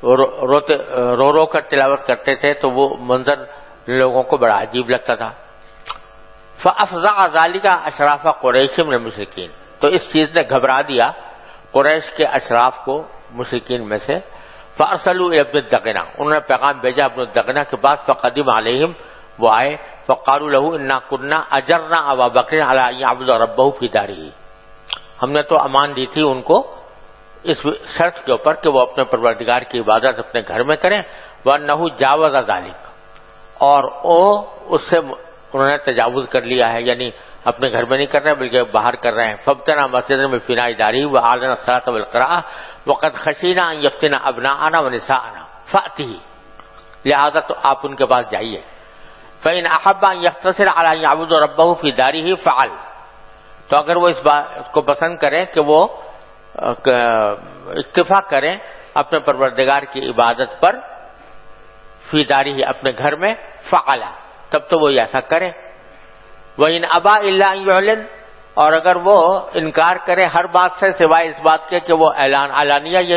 رو رو کر تلاوت کرتے تھے، تو وہ منظر لوگوں کو بڑا عجیب لگتا تھا۔ فافزع ذلك اشراف قریش من المشرکین، تو اس چیز نے گھبرا دیا قریش کے اشراف کو مشرکین میں سے۔ فارسلوا الى ابن الدغنہ، انہوں نے پیغام بھیجا ابن الدغنہ کے پاس، فقدم علیہم، وہ آئے، فقالوا له انا كنا اجرنا ابا بکر على ان يعبد ربه في داره، ہم نے تو امان دی تھی ان کو اس شرط کے اوپر کہ وہ اپنے پروردگار کی عبادت اپنے گھر میں کریں، وانه جاوز ذلك، اور اس سے انہوں نے تجاوز کر لیا ہے، یعنی اپنے گھر میں نہیں کر رہے بلکہ باہر کر رہے ہیں۔ فابتنا مسجدا بفناء دارہ واعلن الصلاۃ والقراءۃ وقد خشینا ان یفتن ابناءنا ونساءنا فاتہ، لہذا تو آپ ان کے پاس جائیے۔ فإن أحب أن يقتصر على أن يعبد ربه في داره فعل، تو اگر وہ اس بات کو پسند کریں کہ وہ اکتفا کریں اپنے پروردگار کی عبادت پر فی دارہ، اپنے گھر میں، فعل، تب تو وہ ایسا کریں۔ وَإِنْ أَبَى إِلَّا أَن يُعْلِنَ، اور اگر وہ انکار کرے ہر بات سے سوائے اس بات کے کہ وہ علانیہ یہ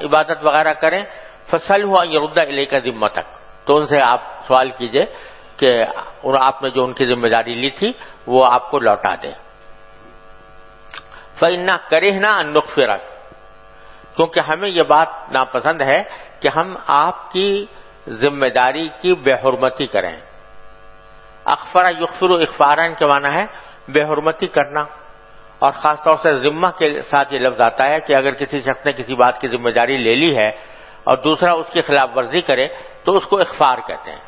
عبادت وغیرہ کریں، فَسَلْهُ أَن يَرُدَّ إِلَيْكَ ذِمَّتَكَ، تو ان سے آپ سوال کیجئے کہ آپ نے جو ان کی ذمہ داری لی تھی وہ آپ کو لوٹا دیں۔ فَإِنَّا كَرِهْنَا أَن نُغْفِرَكَ، کیونکہ ہمیں یہ بات ناپسند ہے کہ ہم آپ کی ذمہ داری کی بے حرمتی کریں۔ اغفر یغفر اغفارن کے معنی ہے بے حرمتی کرنا، اور خاص طور سے ذمہ کے ساتھ یہ لفظ آتا ہے کہ اگر کسی شخص نے کسی بات کی ذمہ داری لے لی ہے اور دوسرا اس کی خلاف ورزی کرے تو اس کو اغفار کہتے ہیں۔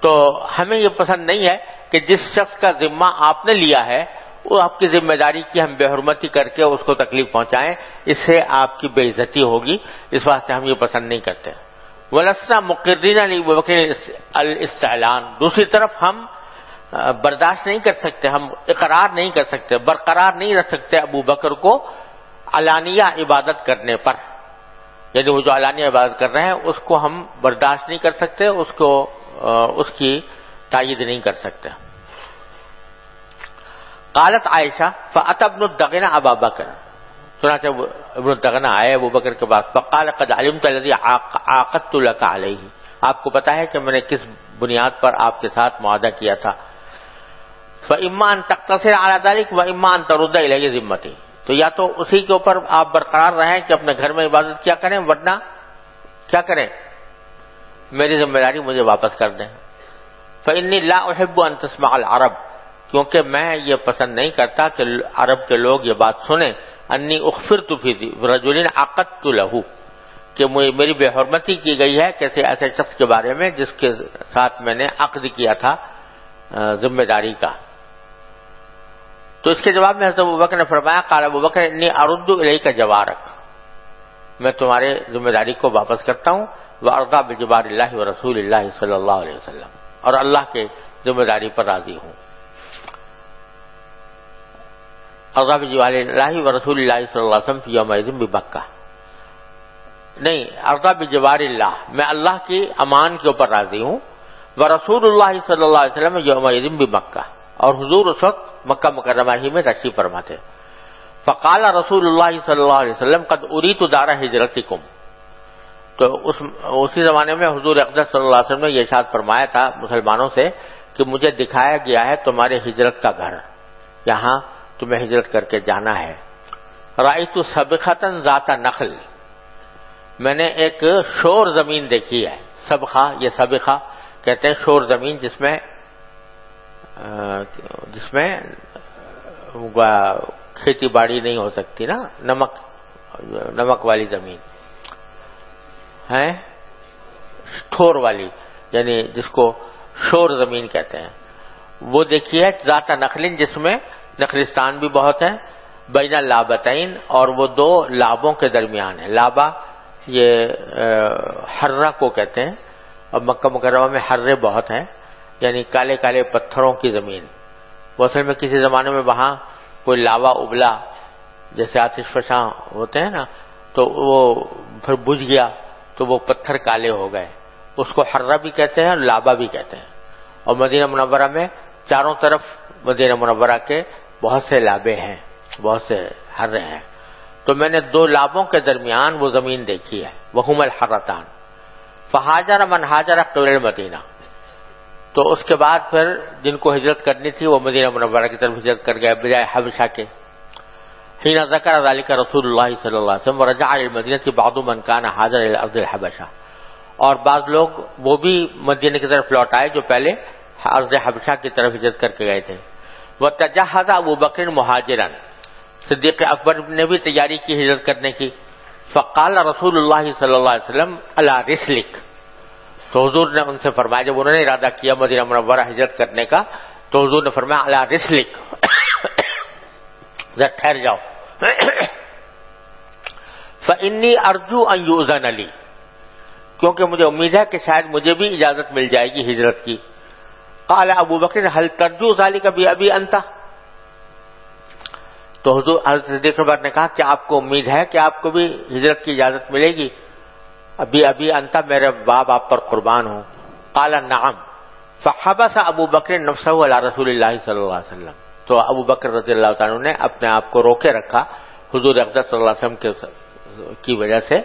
تو ہمیں یہ پسند نہیں ہے کہ جس شخص کا ذمہ آپ نے لیا ہے وہ آپ کی ذمہ داری کی ہم بے حرمتی کر کے اس کو تکلیف پہنچائیں، اس سے آپ کی بے عزتی ہوگی، اس واسطے ہم یہ پسند نہیں کرتے۔ وَلَسْنَا مُقِرِّينَ لِأَبِي بَكْرٍ الاستعلان، دوسری طرف ہم برداشت نہیں کر سکتے، ہم اقرار نہیں کر سکتے، برقرار نہیں رکھ سکتے ابو بکر کو علانیہ عبادت کرنے پر، یعنی وہ جو علانیہ عبادت کر رہے ہیں اس کو ہم برداشت نہیں کر سکتے، اس کی تائید نہیں کر سکتے۔ قالت عائشہ فأتى ابن الدغنة ابا بکر، چنانچہ ابن الدغنة آئے ابو بکر کے پاس، فقال قد علمت الذي عاقدت لك عليه، آپ کو پتا ہے کہ میں نے کس بنیاد پر آپ کے ساتھ معاہدہ کیا تھا۔ فإما أن تقتصر على ذلك وإما أن ترد إلي ذمتي، تو یا تو اسی کے اوپر آپ برقرار رہیں کہ اپنے گھر میں عبادت کیا کریں، ورنہ کیا کریں، میری ذمہ داری مجھے واپس کر دیں۔ فإني لا أحب أن تسمع العرب، کیونکہ میں یہ پسند نہیں کرتا کہ عرب کے لوگ یہ بات سنیں، انی اخفرت فی رجل عقدت له، کہ میری بے حرمتی کی گئی ہے کسی ایسے شخص کے بارے میں جس کے ساتھ میں نے عقد کیا تھا ذمہ داری کا۔ تو اس کے جواب میں حضرت ابوبکر نے فرمایا قال ابوبکر انی ارد الیک جوارک، میں تمہارے ذمہ داری کو واپس کرتا ہوں، وارضی بجوار اللہ ورسول اللہ صلی اللہ علیہ وسلم، اور اللہ کے ذمہ داری پر راضی ہوں۔ ارضی بجوار اللہ ورسول اللہ صلی اللہ علیہ وسلم فی یومئذ بمکہ، نہیں، ارضی بجوار اللہ، میں اللہ کی امان کے اوپر راضی ہوں، ورسول اللہ صلی اللہ علیہ وسلم یومئذ بمکہ، اور حضور اس وقت مکہ مکرمہ ہی میں تشریف فرما تھے۔ فقال رسول اللہ صلی اللہ علیہ وسلم قد اریت دار ہجرتکم، تو اسی زمانے میں حضور اقدس صلی اللہ علیہ وسلم نے یہ ارشاد فرمایا تھا مسلمانوں سے کہ مجھے دکھایا گیا ہے تمہارے ہجرت کا گھر، یہاں تمہیں ہجرت کر کے جانا ہے۔ رأیت سبخۃ ذات نخل، میں نے ایک شور زمین دیکھی ہے، سبخہ، یہ سبخہ کہتے ہیں شور زمین جس میں کھیتی باڑی نہیں ہو سکتی نا، نمک والی زمین ہے، ٹھور والی، یعنی جس کو شور زمین کہتے ہیں، وہ دیکھیے ذات نخلین، جس میں نخلستان بھی بہت ہے، بین اللابتین، اور وہ دو لابوں کے درمیان ہے۔ لابا یہ حرہ کو کہتے ہیں، اور مکہ مکرمہ میں حرے بہت ہیں، یعنی کالے کالے پتھروں کی زمین۔ وہ اصل میں کسی زمانے میں وہاں کوئی لاوا ابلا، جیسے آتش فشاں ہوتے ہیں نا، تو وہ پھر بجھ گیا تو وہ پتھر کالے ہو گئے، اس کو حرہ بھی کہتے ہیں اور لابا بھی کہتے ہیں۔ اور مدینہ منورہ میں چاروں طرف مدینہ منورہ کے بہت سے لابے ہیں، بہت سے حرے ہیں، تو میں نے دو لابوں کے درمیان وہ زمین دیکھی ہے، وہم الحرتان۔ فہاجر من ہاجر قبل المدینہ، تو اس کے بعد پھر جن کو ہجرت کرنی تھی وہ مدینہ منورہ کی طرف ہجرت کر گئے بجائے حبشہ کے۔ حين ذكر ذلك رسول اللہ صلی اللہ علیہ وسلم ورجع الى المدینہ بعض من كان حاضر الى ارض الحبشہ، اور بعض لوگ وہ بھی مدینہ کی طرف لوٹ آئے جو پہلے ارض حبشہ کی طرف ہجرت کر کے گئے تھے۔ وتجهز ابو بکر مہاجرا، صدیق اکبر نے بھی تیاری کی ہجرت کرنے کی۔ فقال رسول اللہ صلی اللہ علیہ وسلم علی رسلک، تو حضور نے ان سے فرمایا، جب انہوں نے ارادہ کیا مدینہ منورہ ہجرت کرنے کا تو حضور نے فرمایا علی رسلک، ذرا ٹھہر جاؤ، فانی ارجو ان یؤذن لی، کیونکہ مجھے امید ہے کہ شاید مجھے بھی اجازت مل جائے گی ہجرت کی۔ قال ابو بکر هل ترجو ذلك بأبي انت، تو حضور حضرت صدیق اکبر نے کہا کہ آپ کو امید ہے کہ آپ کو بھی ہجرت کی اجازت ملے گی؟ ابھی انت، میرے باپ آپ پر قربان ہوں۔ قال نعم، فحبس ابو بکر نفسه علی رسول اللہ صلی اللہ علیہ وسلم، تو ابو بکر رضی اللہ تعالیٰ نے اپنے آپ کو روکے رکھا حضور اقدس صلی اللہ علیہ وسلم کی وجہ سے،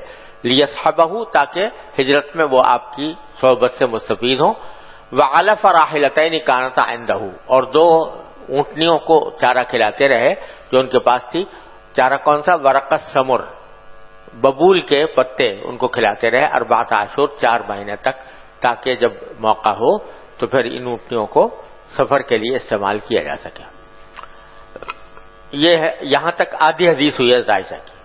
لیصحبہ، تاکہ ہجرت میں وہ آپ کی صحبت سے مستفید ہوں۔ وعلف راحلتین کانتا عنده، اور دو اونٹنیوں کو چارہ کھلاتے رہے جو ان کے پاس تھی۔ چارہ کون سا؟ ورق السمر، ببول کے پتے، ان کو کھلاتے رہے 4 اشہر، 4 مہینے تک، تاکہ جب موقع ہو تو پھر ان اونٹنیوں کو سفر کے لیے استعمال کیا جا سکے۔ یہ ہے، یہاں تک آدھی حدیث ہوئی ہے عائشہ کی،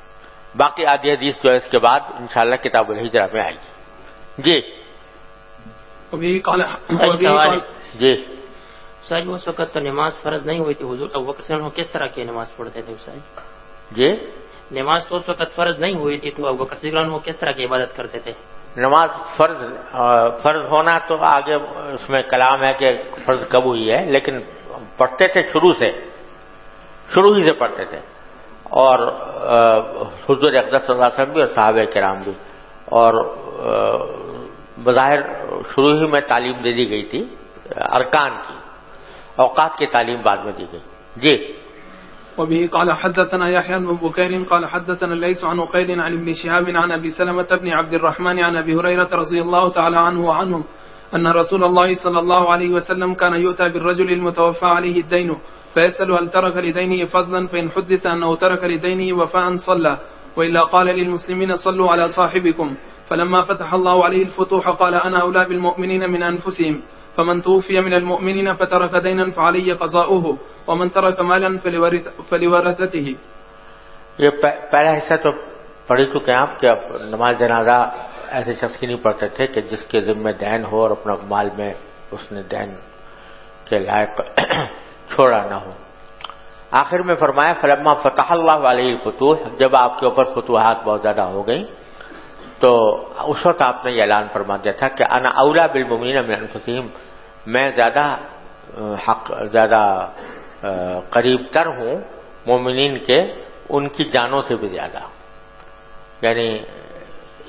باقی آدھی حدیث جو ہے اس کے بعد انشاءاللہ کتاب الہجرہ میں آئے گی۔ جی وبه قال جی ساج اس وقت تو نماز فرض نہیں ہوئی تھی، حضور ابو بکر صدیق کس طرح کی نماز پڑھتے تھے ساج؟ جی نماز تو اس وقت فرض نہیں ہوئی تھی تو ابو بکر صدیق وہ کس طرح کی عبادت کرتے تھے؟ نماز فرض ہونا تو آگے اس میں کلام ہے کہ فرض کب ہوئی ہے، لیکن پڑھتے تھے شروع ہی سے پڑھتے تھے، اور حضور اقدس صلی اللہ علیہ وسلم بھی اور صحابہ کرام بھی، اور بظاہر شروع ہی میں تعلیم دے دی گئی تھی ارکان کی، اوقات کی تعلیم بعد میں دی گئی. جی. وبه قال حدثنا يحيى بن بكير قال حدثنا الليث عن عقيل عن ابن شهاب عن ابي سلمة بن عبد الرحمن عن ابي هريرة رضي الله تعالى عنه وعنهم ان رسول الله صلى الله عليه وسلم كان يؤتى بالرجل المتوفى عليه الدين فيسأل هل ترك لدينه فضلا، فإن حدث أنه ترك لدينه وفاء صلى، وإلا قال للمسلمين صلوا على صاحبكم. فلما فتح الله عليه الفتوح قال أنا أولى بالمؤمنين من أنفسهم، فمن توفي من المؤمنين فترك دينا فعلي قضاؤه، ومن ترك مالا فلورثته. یہ پہلا حصہ تو پڑھ چکے ہیں آپ کہ نماز جنازہ ایسے شخص کی نہیں پڑھتے تھے کہ جس کے ذمہ دین ہو اور اپنا مال میں اس نے دین کے لائق چھوڑا نہ ہو. آخر میں فرمایا فلما فتح اللہ علیہ الفتوح، جب آپ کے اوپر فتوحات بہت زیادہ ہو گئیں تو اس وقت آپ نے یہ اعلان فرما دیا تھا کہ انا اولا بالمؤمنین من انفسہم، میں زیادہ قریب تر ہوں مومنین کے ان کی جانوں سے بھی زیادہ. یعنی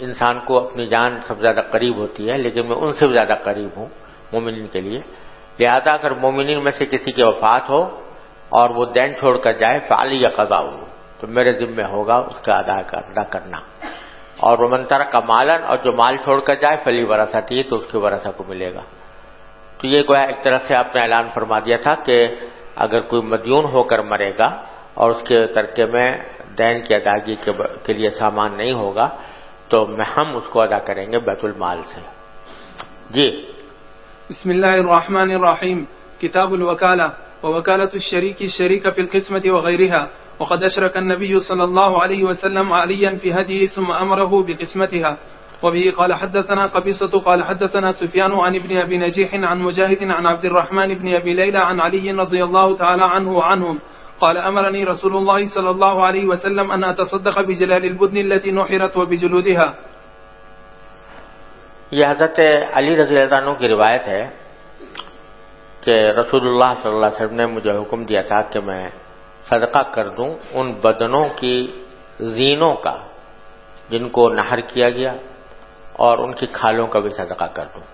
انسان کو اپنی جان سب زیادہ قریب ہوتی ہے، لیکن میں ان سے بھی زیادہ قریب ہوں مومنین کے لیے. لہذا اگر مومنین میں سے کسی کی وفات ہو اور وہ دین چھوڑ کر جائے فعلی قضاء، تو میرے ذمہ ہوگا اس کا ادا کرنا. اور ومن ترک مالا، اور جو مال چھوڑ کر جائے فلی ورثتی، تو اس کے ورثہ کو ملے گا. تو یہ گویا ایک طرح سے آپ نے اعلان فرما دیا تھا کہ اگر کوئی مدیون ہو کر مرے گا اور اس کے ترکے میں دین کی ادائیگی کے لیے سامان نہیں ہوگا تو ہم اس کو ادا کریں گے بیت المال سے. جی. بسم الله الرحمن الرحيم. كتاب الوكالة ووكالة الشريك في القسمة وغيرها. وقد أشرك النبي صلى الله عليه وسلم عليا في هديه ثم أمره بقسمتها. وبه قال حدثنا قبيصة قال حدثنا سفيان عن ابن أبي نجيح عن مجاهد عن عبد الرحمن بن أبي ليلى عن علي رضي الله تعالى عنه وعنهم قال أمرني رسول الله صلى الله عليه وسلم أن أتصدق بجلال البدن التي نحرت وبجلودها. یہ حضرت علی رضی اللہ عنہ کی روایت ہے کہ رسول اللہ صلی اللہ علیہ وسلم نے مجھے حکم دیا تھا کہ میں صدقہ کر دوں ان بدنوں کی زینوں کا جن کو نحر کیا گیا، اور ان کی کھالوں کا بھی صدقہ کر دوں.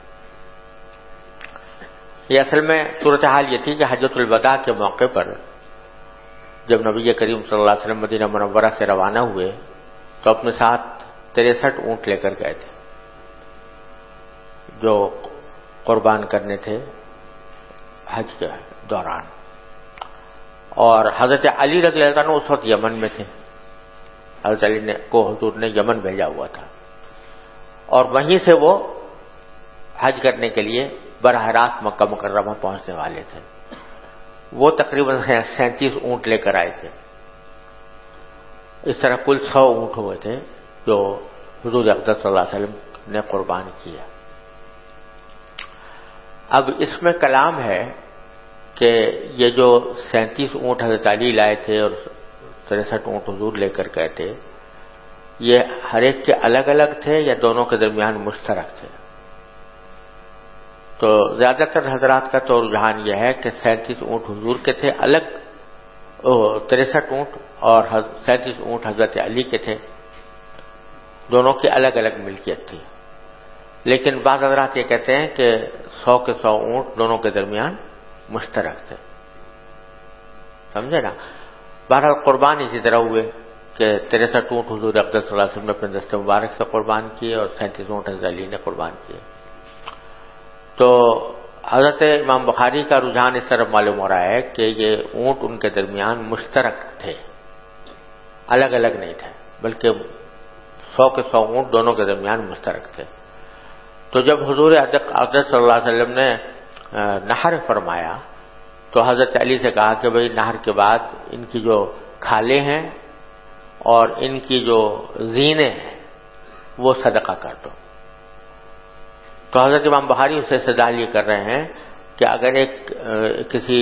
یہ اصل میں صورتحال یہ تھی کہ حجۃ الوداع کے موقع پر جب نبی کریم صلی اللہ علیہ وسلم مدینہ منورہ سے روانہ ہوئے تو اپنے ساتھ 63 اونٹ لے کر گئے تھے جو قربان کرنے تھے حج کے دوران. اور حضرت علی رضی اللہ عنہ اس وقت یمن میں تھے. حضرت علی کو حضور نے یمن بھیجا ہوا تھا، اور وہیں سے وہ حج کرنے کے لیے براہ راست مکہ مکرمہ پہنچنے والے تھے. وہ تقریباً 37 اونٹ لے کر آئے تھے. اس طرح کل 100 اونٹ ہوئے تھے جو حضور اقدس صلی اللہ علیہ وسلم نے قربان کیا. اب اس میں کلام ہے کہ یہ جو 37 اونٹ حضرت علی لائے تھے اور 63 اونٹ حضور لے کر گئے تھے، یہ ہر ایک کے الگ الگ تھے یا دونوں کے درمیان مشترک تھے؟ تو زیادہ تر حضرات کا تو رجحان یہ ہے کہ 37 اونٹ حضور کے تھے الگ، 63 اونٹ اور 37 اونٹ حضرت علی کے تھے، دونوں کی الگ الگ ملکیت تھی. لیکن بعض حضرات یہ کہتے ہیں کہ 100 کے 100 اونٹ دونوں کے درمیان مشترک تھے. سمجھے نا؟ بہرحال قربان اسی طرح ہوئے کہ 63 اونٹ حضور اقدس صلی اللہ علیہ وسلم نے اپنے دست مبارک سے قربان کیے اور 37 اونٹ حضرت علی نے قربان کیے. تو حضرت امام بخاری کا رجحان اس طرح معلوم ہو رہا ہے کہ یہ اونٹ ان کے درمیان مشترک تھے، الگ الگ نہیں تھے، بلکہ 100 کے 100 اونٹ دونوں کے درمیان مشترک تھے. تو جب حضور اقدس صلی اللہ علیہ وسلم نے نحر فرمایا تو حضرت علی سے کہا کہ بھئی نحر کے بعد ان کی جو کھالیں ہیں اور ان کی جو زینے ہیں وہ صدقہ کر دو. تو حضرت امام بخاری اسے استدلال یہ کر رہے ہیں کہ اگر کسی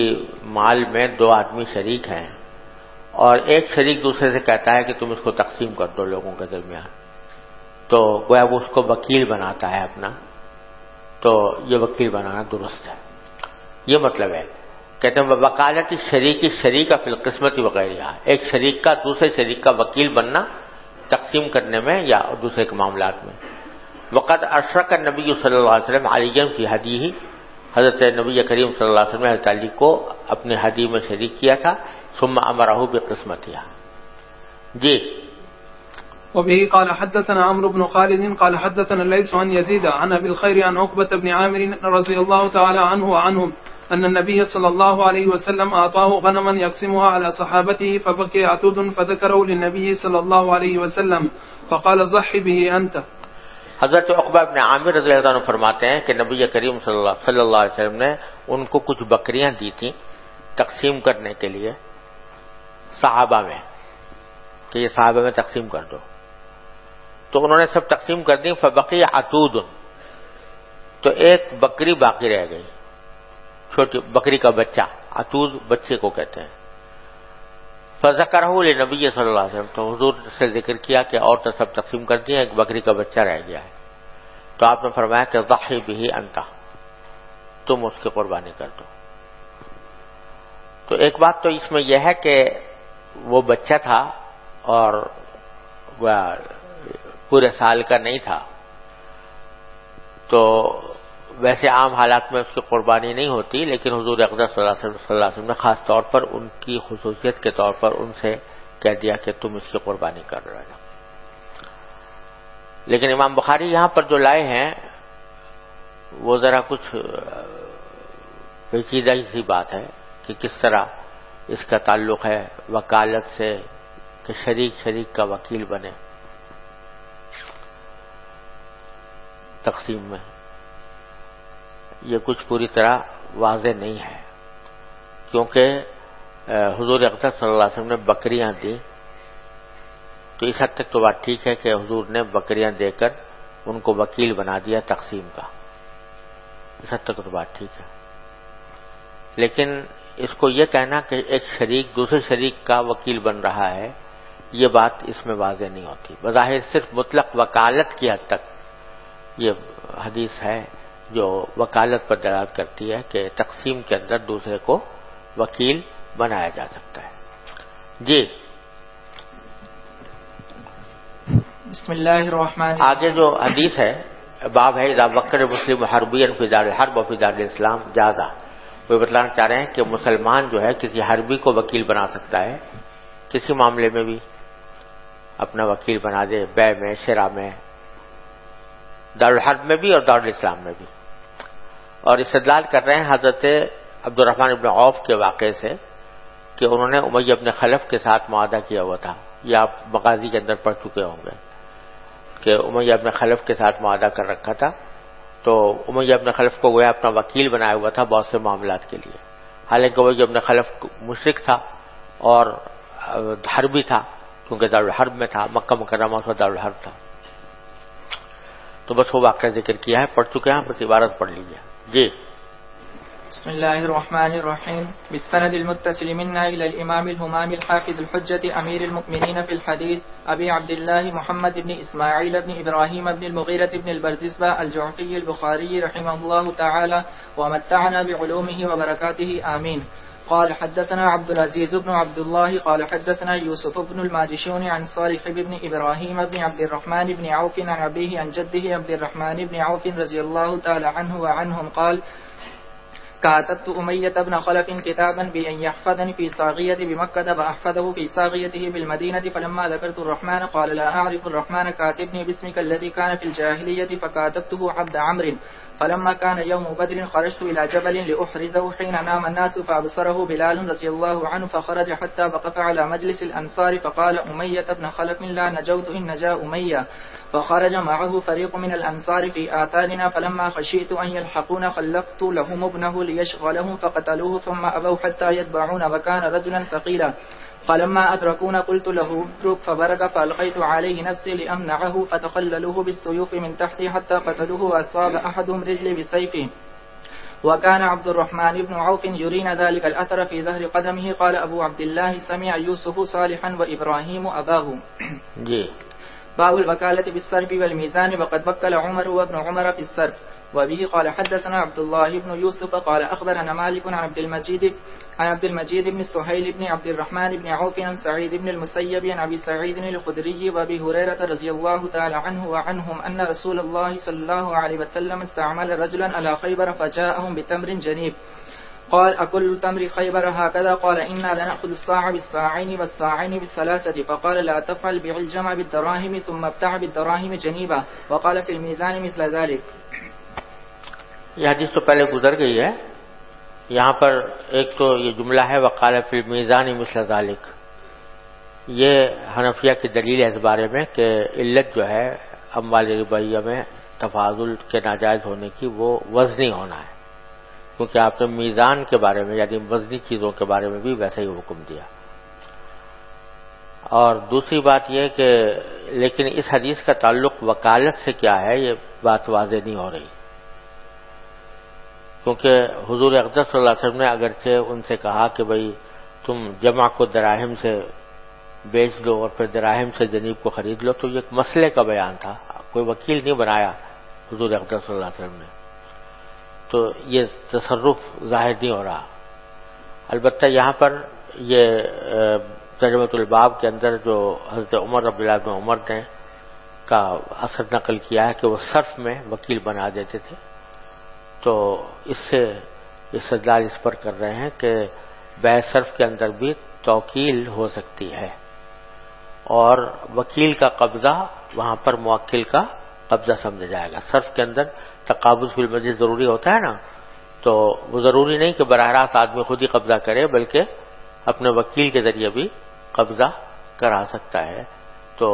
مال میں دو آدمی شریک ہیں اور ایک شریک دوسرے سے کہتا ہے کہ تم اس کو تقسیم کر دو لوگوں کے درمیان، تو گویا وہ اس کو وکیل بناتا ہے اپنا، تو یہ وکیل بنانا درست ہے. یہ مطلب ہے. کہتے ہیں وکالت شریک شریک فی القسمت وغیرہ، ایک شریک کا دوسرے شریک کا وکیل بننا تقسیم کرنے میں یا دوسرے کے معاملات میں. وقد اشرک النبی صلی اللہ علیہ وسلم علی فی ہدیہ، حضرت نبی کریم صلی اللہ علیہ وسلم نے حضرت علی کو اپنے ہدی میں شریک کیا تھا. ثم امرہ بقسمتها. جی. وبه قال حدثنا عمرو بن خالد قال حدثنا الليث عن يزيد عن ابي الخير عن عقبة بن عامر رضي الله تعالى عنه وعنهم ان النبي صلى الله عليه وسلم اعطاه غنما يقسمها على صحابته فبقي عتود فذكره للنبي صلى الله عليه وسلم فقال ضحي به انت. حضرت عقبہ بن عامر رضی اللہ عنہ فرماتے ہیں کہ نبی کریم صلی اللہ علیہ وسلم نے ان کو کچھ بکریاں دی تھیں تقسیم کرنے کے لیے صحابہ میں، کہ یہ صحابہ میں تقسیم کر دو. تو انہوں نے سب تقسیم کر دی. فبقی عتود، تو ایک بکری باقی رہ گئی، چھوٹی بکری کا بچہ. عتود بچے کو کہتے ہیں. فذکرہ لنبی صلی اللہ علیہ وسلم، تو حضور سے ذکر کیا کہ اور تو سب تقسیم کر دیا، ایک بکری کا بچہ رہ گیا ہے. تو آپ نے فرمایا کہ ضحی بہ انت، تم اس کی قربانی کر دو. تو ایک بات تو اس میں یہ ہے کہ وہ بچہ تھا اور وہ پورے سال کا نہیں تھا، تو ویسے عام حالات میں اس کی قربانی نہیں ہوتی، لیکن حضور اقدس صلی اللہ علیہ وسلم نے خاص طور پر ان کی خصوصیت کے طور پر ان سے کہہ دیا کہ تم اس کی قربانی کر رہے ہو. لیکن امام بخاری یہاں پر جو لائے ہیں وہ ذرا کچھ پیچیدہ ہی سی بات ہے کہ کس طرح اس کا تعلق ہے وکالت سے کہ شریک کا وکیل بنے تقسیم میں. یہ کچھ پوری طرح واضح نہیں ہے، کیونکہ حضور اقدس صلی اللہ علیہ وسلم نے بکریاں دی، تو اس حد تک تو بات ٹھیک ہے کہ حضور نے بکریاں دے کر ان کو وکیل بنا دیا تقسیم کا. اس حد تک تو بات ٹھیک ہے. لیکن اس کو یہ کہنا کہ ایک شریک دوسرے شریک کا وکیل بن رہا ہے، یہ بات اس میں واضح نہیں ہوتی. بظاہر صرف مطلق وکالت کی حد تک یہ حدیث ہے جو وکالت پر دلالت کرتی ہے کہ تقسیم کے اندر دوسرے کو وکیل بنایا جا سکتا ہے. جی. بسم اللہ الرحمن. آگے جو حدیث ہے باب ہے اذا وکر مسلم حربیا فی دار الحرب و فی دار الاسلام جازا. وہ بتلانا چاہ رہے ہیں کہ مسلمان جو ہے کسی حربی کو وکیل بنا سکتا ہے، کسی معاملے میں بھی اپنا وکیل بنا دے، بیع میں، شرع میں، دارالحرب میں بھی اور دارالاسلام میں بھی. اور استدلال کر رہے ہیں حضرت عبد الرحمن بن عوف کے واقعے سے کہ انہوں نے امیہ بن خلف کے ساتھ معاہدہ کیا ہوا تھا. یہ آپ مغازی کے اندر پڑھ چکے ہوں گے کہ امیہ بن خلف کے ساتھ معاہدہ کر رکھا تھا. تو امیہ بن خلف کو گویا اپنا وکیل بنایا ہوا تھا بہت سے معاملات کے لیے، حالانکہ امیہ بن خلف مشرک تھا اور حربی تھا، کیونکہ دارالحرب میں تھا، مکہ مکرمہ سے دارالحرب تھا. تو بس وہ واقعہ ذکر کیا ہے، پڑھ چکے ہیں، بس عبارت پڑھ لیجیے. جی. بسم الله الرحمن الرحيم. بالسند المتصل منا إلى الإمام الهمام الحافظ الحجة أمير المؤمنين في الحديث أبي عبد الله محمد بن إسماعيل بن إبراهيم بن المغيرة بن البردزبة الجعفي البخاري رحمه الله تعالى ومتعنا بعلومه وبركاته آمين. قال حدثنا عبد العزيز بن عبد الله قال حدثنا يوسف بن الماجشون عن صالح بن إبراهيم بن عبد الرحمن بن عوف عن أبيه عن جده عبد الرحمن بن عوف رضي الله تعالى عنه وعنهم قال كاتبت أمية بن خلف كتابا بأن يحفظني في صاغية بمكة فأحفظه في صاغيته بالمدينة فلما ذكرت الرحمن قال لا أعرف الرحمن كاتبني باسمك الذي كان في الجاهلية فكاتبته عبد عمرو فلما كان يوم بدر خرجت إلى جبل لأحرزه حين نام الناس فأبصره بلال رضي الله عنه فخرج حتى وقف على مجلس الأنصار فقال أمية بن خلف لا نجوت إن نجا أمية فخرج معه فريق من الأنصار في آثارنا فلما خشيت أن يلحقون خلقت لهم ابنه ليشغلهم فقتلوه ثم أبوا حتى يتبعون وكان رجلا ثقيلا فلما أدركونا قلت له اترك فبرك فألقيت عليه نفسي لأمنعه فتخللوه بالسيوف من تحتي حتى قتلوه وأصاب أحدهم رجلي بسيفه وكان عبد الرحمن بن عوف يرينا ذلك الأثر في ظهر قدمه. قال أبو عبد الله سمع يوسف صالحا وإبراهيم أباه. جی. باب الوكالة بالصرف والميزان وقد وكل عمر وابن عمر في الصرف. وبه قال حدثنا عبد الله بن يوسف قال أخبرنا مالك عن عبد المجيد بن سهيل بن عبد الرحمن بن عوف عن سعيد بن المسيب عن أبي سعيد الخدري وأبي هريرة رضي الله تعالى عنه وعنهم أن رسول الله صلى الله عليه وسلم استعمل رجلا على خيبر فجاءهم بتمر جنيب. قال أكل تمر خيبر هكذا؟ قال إنا لنأخذ الصاع بالصاعين والصاعين بالثلاثة. فقال لا تفعل بيع الجمع بالدراهم ثم ابتع بالدراهم جنيبا. وقال في الميزان مثل ذلك. یہ حدیث تو پہلے گزر گئی ہے. یہاں پر ایک تو یہ جملہ ہے وقال فی المیزان مثل ذلک، یہ حنفیہ کی دلیل ہے اس بارے میں کہ علت جو ہے اموال ربویہ میں تفاضل کے ناجائز ہونے کی وہ وزنی ہونا ہے، کیونکہ آپ نے میزان کے بارے میں یعنی وزنی چیزوں کے بارے میں بھی ویسا ہی حکم دیا. اور دوسری بات یہ کہ لیکن اس حدیث کا تعلق وکالت سے کیا ہے یہ بات واضح نہیں ہو رہی، کیونکہ حضور اقدس صلی اللہ علیہ وسلم نے اگرچہ ان سے کہا کہ بھئی تم جمع کو دراہم سے بیچ دو اور پھر دراہم سے جنیب کو خرید لو، تو یہ ایک مسئلے کا بیان تھا، کوئی وکیل نہیں بنایا حضور اقدس صلی اللہ علیہ وسلم نے، تو یہ تصرف ظاہر نہیں ہو رہا. البتہ یہاں پر یہ ترجمۃ الباب کے اندر جو حضرت عمر رضی اللہ عنہ عمر نے کا اثر نقل کیا ہے کہ وہ صرف میں وکیل بنا دیتے تھے، تو اس سے استدلال اس پر کر رہے ہیں کہ بیع صرف کے اندر بھی توکیل ہو سکتی ہے اور وکیل کا قبضہ وہاں پر موکل کا قبضہ سمجھا جائے گا. صرف کے اندر تقابض فی المجلس ضروری ہوتا ہے نا، تو وہ ضروری نہیں کہ براہ راست آدمی خود ہی قبضہ کرے بلکہ اپنے وکیل کے ذریعے بھی قبضہ کرا سکتا ہے، تو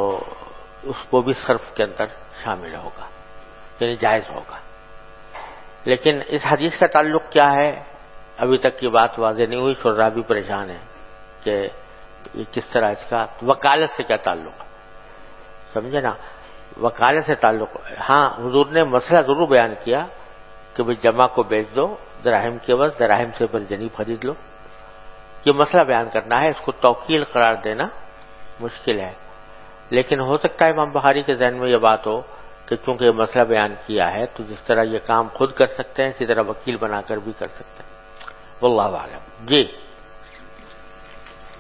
اس کو بھی صرف کے اندر شامل ہوگا یعنی جائز ہوگا. لیکن اس حدیث کا تعلق کیا ہے ابھی تک یہ بات واضح نہیں ہوئی. شراح بھی پریشان ہے کہ یہ کس طرح اس کا وکالت سے کیا تعلق ہے، سمجھے نا، وکالت سے تعلق. ہاں حضور نے مسئلہ ضرور بیان کیا کہ بھئی جمع کو بیچ دو دراہم کے عوض دراہم سے پر جنیب خرید لو، یہ مسئلہ بیان کرنا ہے، اس کو توکیل قرار دینا مشکل ہے. لیکن ہو سکتا ہے امام بخاری کے ذہن میں یہ بات ہو کہ چونکہ یہ مسئلہ بیان کیا ہے تو جس طرح یہ کام خود کر سکتے ہیں اسی طرح وکیل بنا کر بھی کر سکتے ہیں. واللہ اعلم. جی.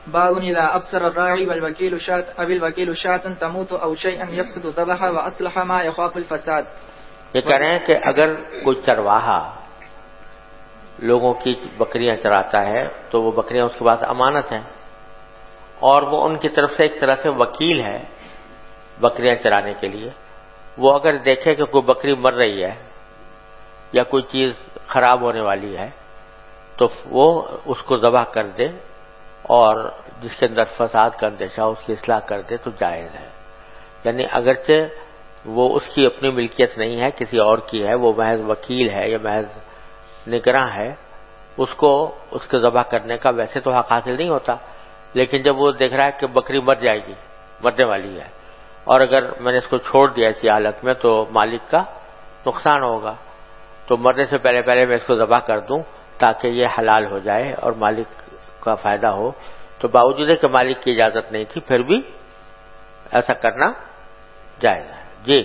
باب اذا ابصر الراعي والوكيل شاة او الوكيل شاة تموت او شيئا يفسد ذبح واصلح ما يخاف الفساد. یہ کہہ رہے ہیں کہ اگر کوئی چرواہا لوگوں کی بکریاں چراتا ہے تو وہ بکریاں اس کے پاس امانت ہیں اور وہ ان کی طرف سے ایک طرح سے وکیل ہے بکریاں چرانے کے لیے. وہ اگر دیکھے کہ کوئی بکری مر رہی ہے یا کوئی چیز خراب ہونے والی ہے تو وہ اس کو ذبح کر دے اور جس کے اندر فساد کا اندیشہ اس کی اصلاح کر دے تو جائز ہے. یعنی اگرچہ وہ اس کی اپنی ملکیت نہیں ہے کسی اور کی ہے، وہ محض وکیل ہے یا محض نگراں ہے، اس کو اس کے ذبح کرنے کا ویسے تو حق حاصل نہیں ہوتا. لیکن جب وہ دیکھ رہا ہے کہ بکری مر جائے گی، مرنے والی ہے، اور اگر میں نے اس کو چھوڑ دیا اسی حالت میں تو مالک کا نقصان ہوگا، تو مرنے سے پہلے میں اس کو ذبح کر دوں تاکہ یہ حلال ہو جائے اور مالک کا فائدہ ہو، تو باوجود ہے کہ مالک کی اجازت نہیں تھی پھر بھی ایسا کرنا جائز ہے. جی.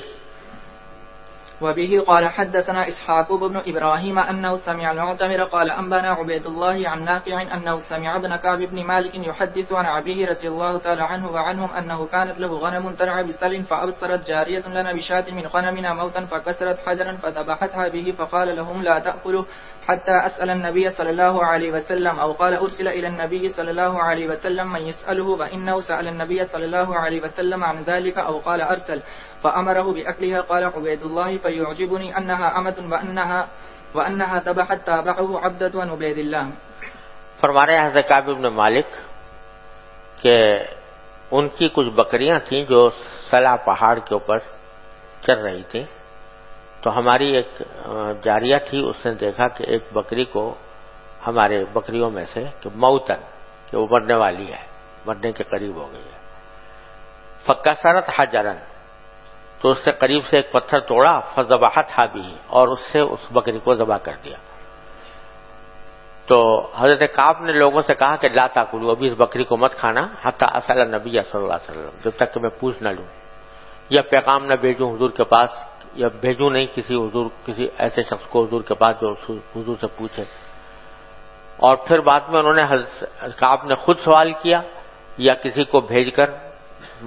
وبه قال حدثنا إسحاق بن إبراهيم أنه سمع المعتمر قال أنبانا عبيد الله عن نافع أنه سمع ابن كعب بن مالك يحدث عن أبيه رضي الله تعالى عنه وعنهم أنه كانت له غنم ترعى بسل فأبصرت جارية لنا بشاة من غنمنا موتا فكسرت حجرا فذبحتها به فقال لهم لا تأكلوا حتى أسأل النبي صلى الله عليه وسلم أو قال أرسل إلى النبي صلى الله عليه وسلم من يسأله فإنه سأل النبي صلى الله عليه وسلم عن ذلك أو قال أرسل فأمره بأكلها. قال عبيد الله فيعجبني أنها أمة وأنها ذبحت تابعه عبدة وعبيد الله. فرما رہے ہیں حضرت کعب بن مالک کہ ان کی کچھ بکریاں تھیں جو سلا پہاڑ کے اوپر چر رہی تھیں، تو ہماری ایک جاریہ تھی، اس نے دیکھا کہ ایک بکری کو ہمارے بکریوں میں سے کہ موتن کہ وہ مرنے والی ہے، مرنے کے قریب ہو گئی ہے. فکسرت حجرن تو اس سے قریب سے ایک پتھر توڑا، فذبحتها بھی اور اس سے اس بکری کو ذبح کر دیا. تو حضرت کعب نے لوگوں سے کہا کہ لا تاکلوا، ابھی اس بکری کو مت کھانا، حتی اسأل النبی صلی اللہ علیہ وسلم، جب تک کہ میں پوچھ نہ لوں، یا پیغام نہ بھیجوں حضور کے پاس، یا بھیجوں نہیں کسی ایسے شخص کو حضور کے پاس جو حضور سے پوچھے۔ اور پھر بعد میں انہوں نے حضرت کعب نے خود سوال کیا یا کسی کو بھیج کر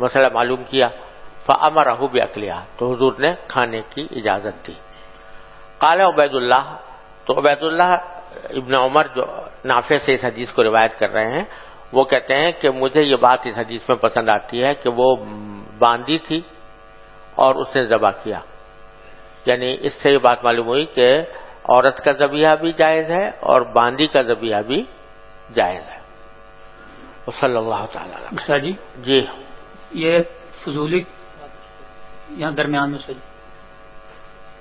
مسئلہ معلوم کیا، فأمرہ بأکلھا، تو حضور نے کھانے کی اجازت دی۔ قال عبید اللہ، تو عبید اللہ ابن عمر جو نافع سے اس حدیث کو روایت کر رہے ہیں، وہ کہتے ہیں کہ مجھے یہ بات اس حدیث میں پسند آتی ہے کہ وہ باندھی تھی اور اس نے ذبح کیا، یعنی اس سے یہ بات معلوم ہوئی کہ عورت کا ذبیحہ بھی جائز ہے اور باندھی کا ذبیحہ بھی جائز ہے۔ صلی اللہ تعالیٰ علیہ جی جی یہ فضولی یہاں درمیان میں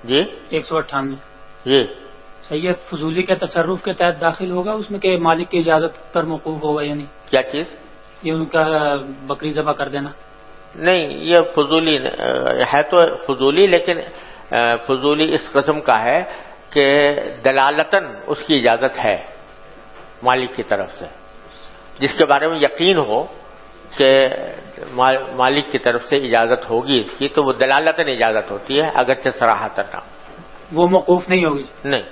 جی 198 جی صحیح ہے، فضولی کے تصرف کے تحت داخل ہوگا اس میں کہ مالک کی اجازت پر موقوف ہوگا، یعنی کیا چیز؟ یہ ان کا بکری ذبح کر دینا؟ نہیں، یہ فضولی ہے تو فضولی، لیکن فضولی اس قسم کا ہے کہ دلالتاً اس کی اجازت ہے مالک کی طرف سے، جس کے بارے میں یقین ہو کہ مالک کی طرف سے اجازت ہوگی اس کی، تو وہ دلالتاً اجازت ہوتی ہے، اگرچہ صراحتاً نہ، وہ موقوف نہیں ہوگی؟ نہیں۔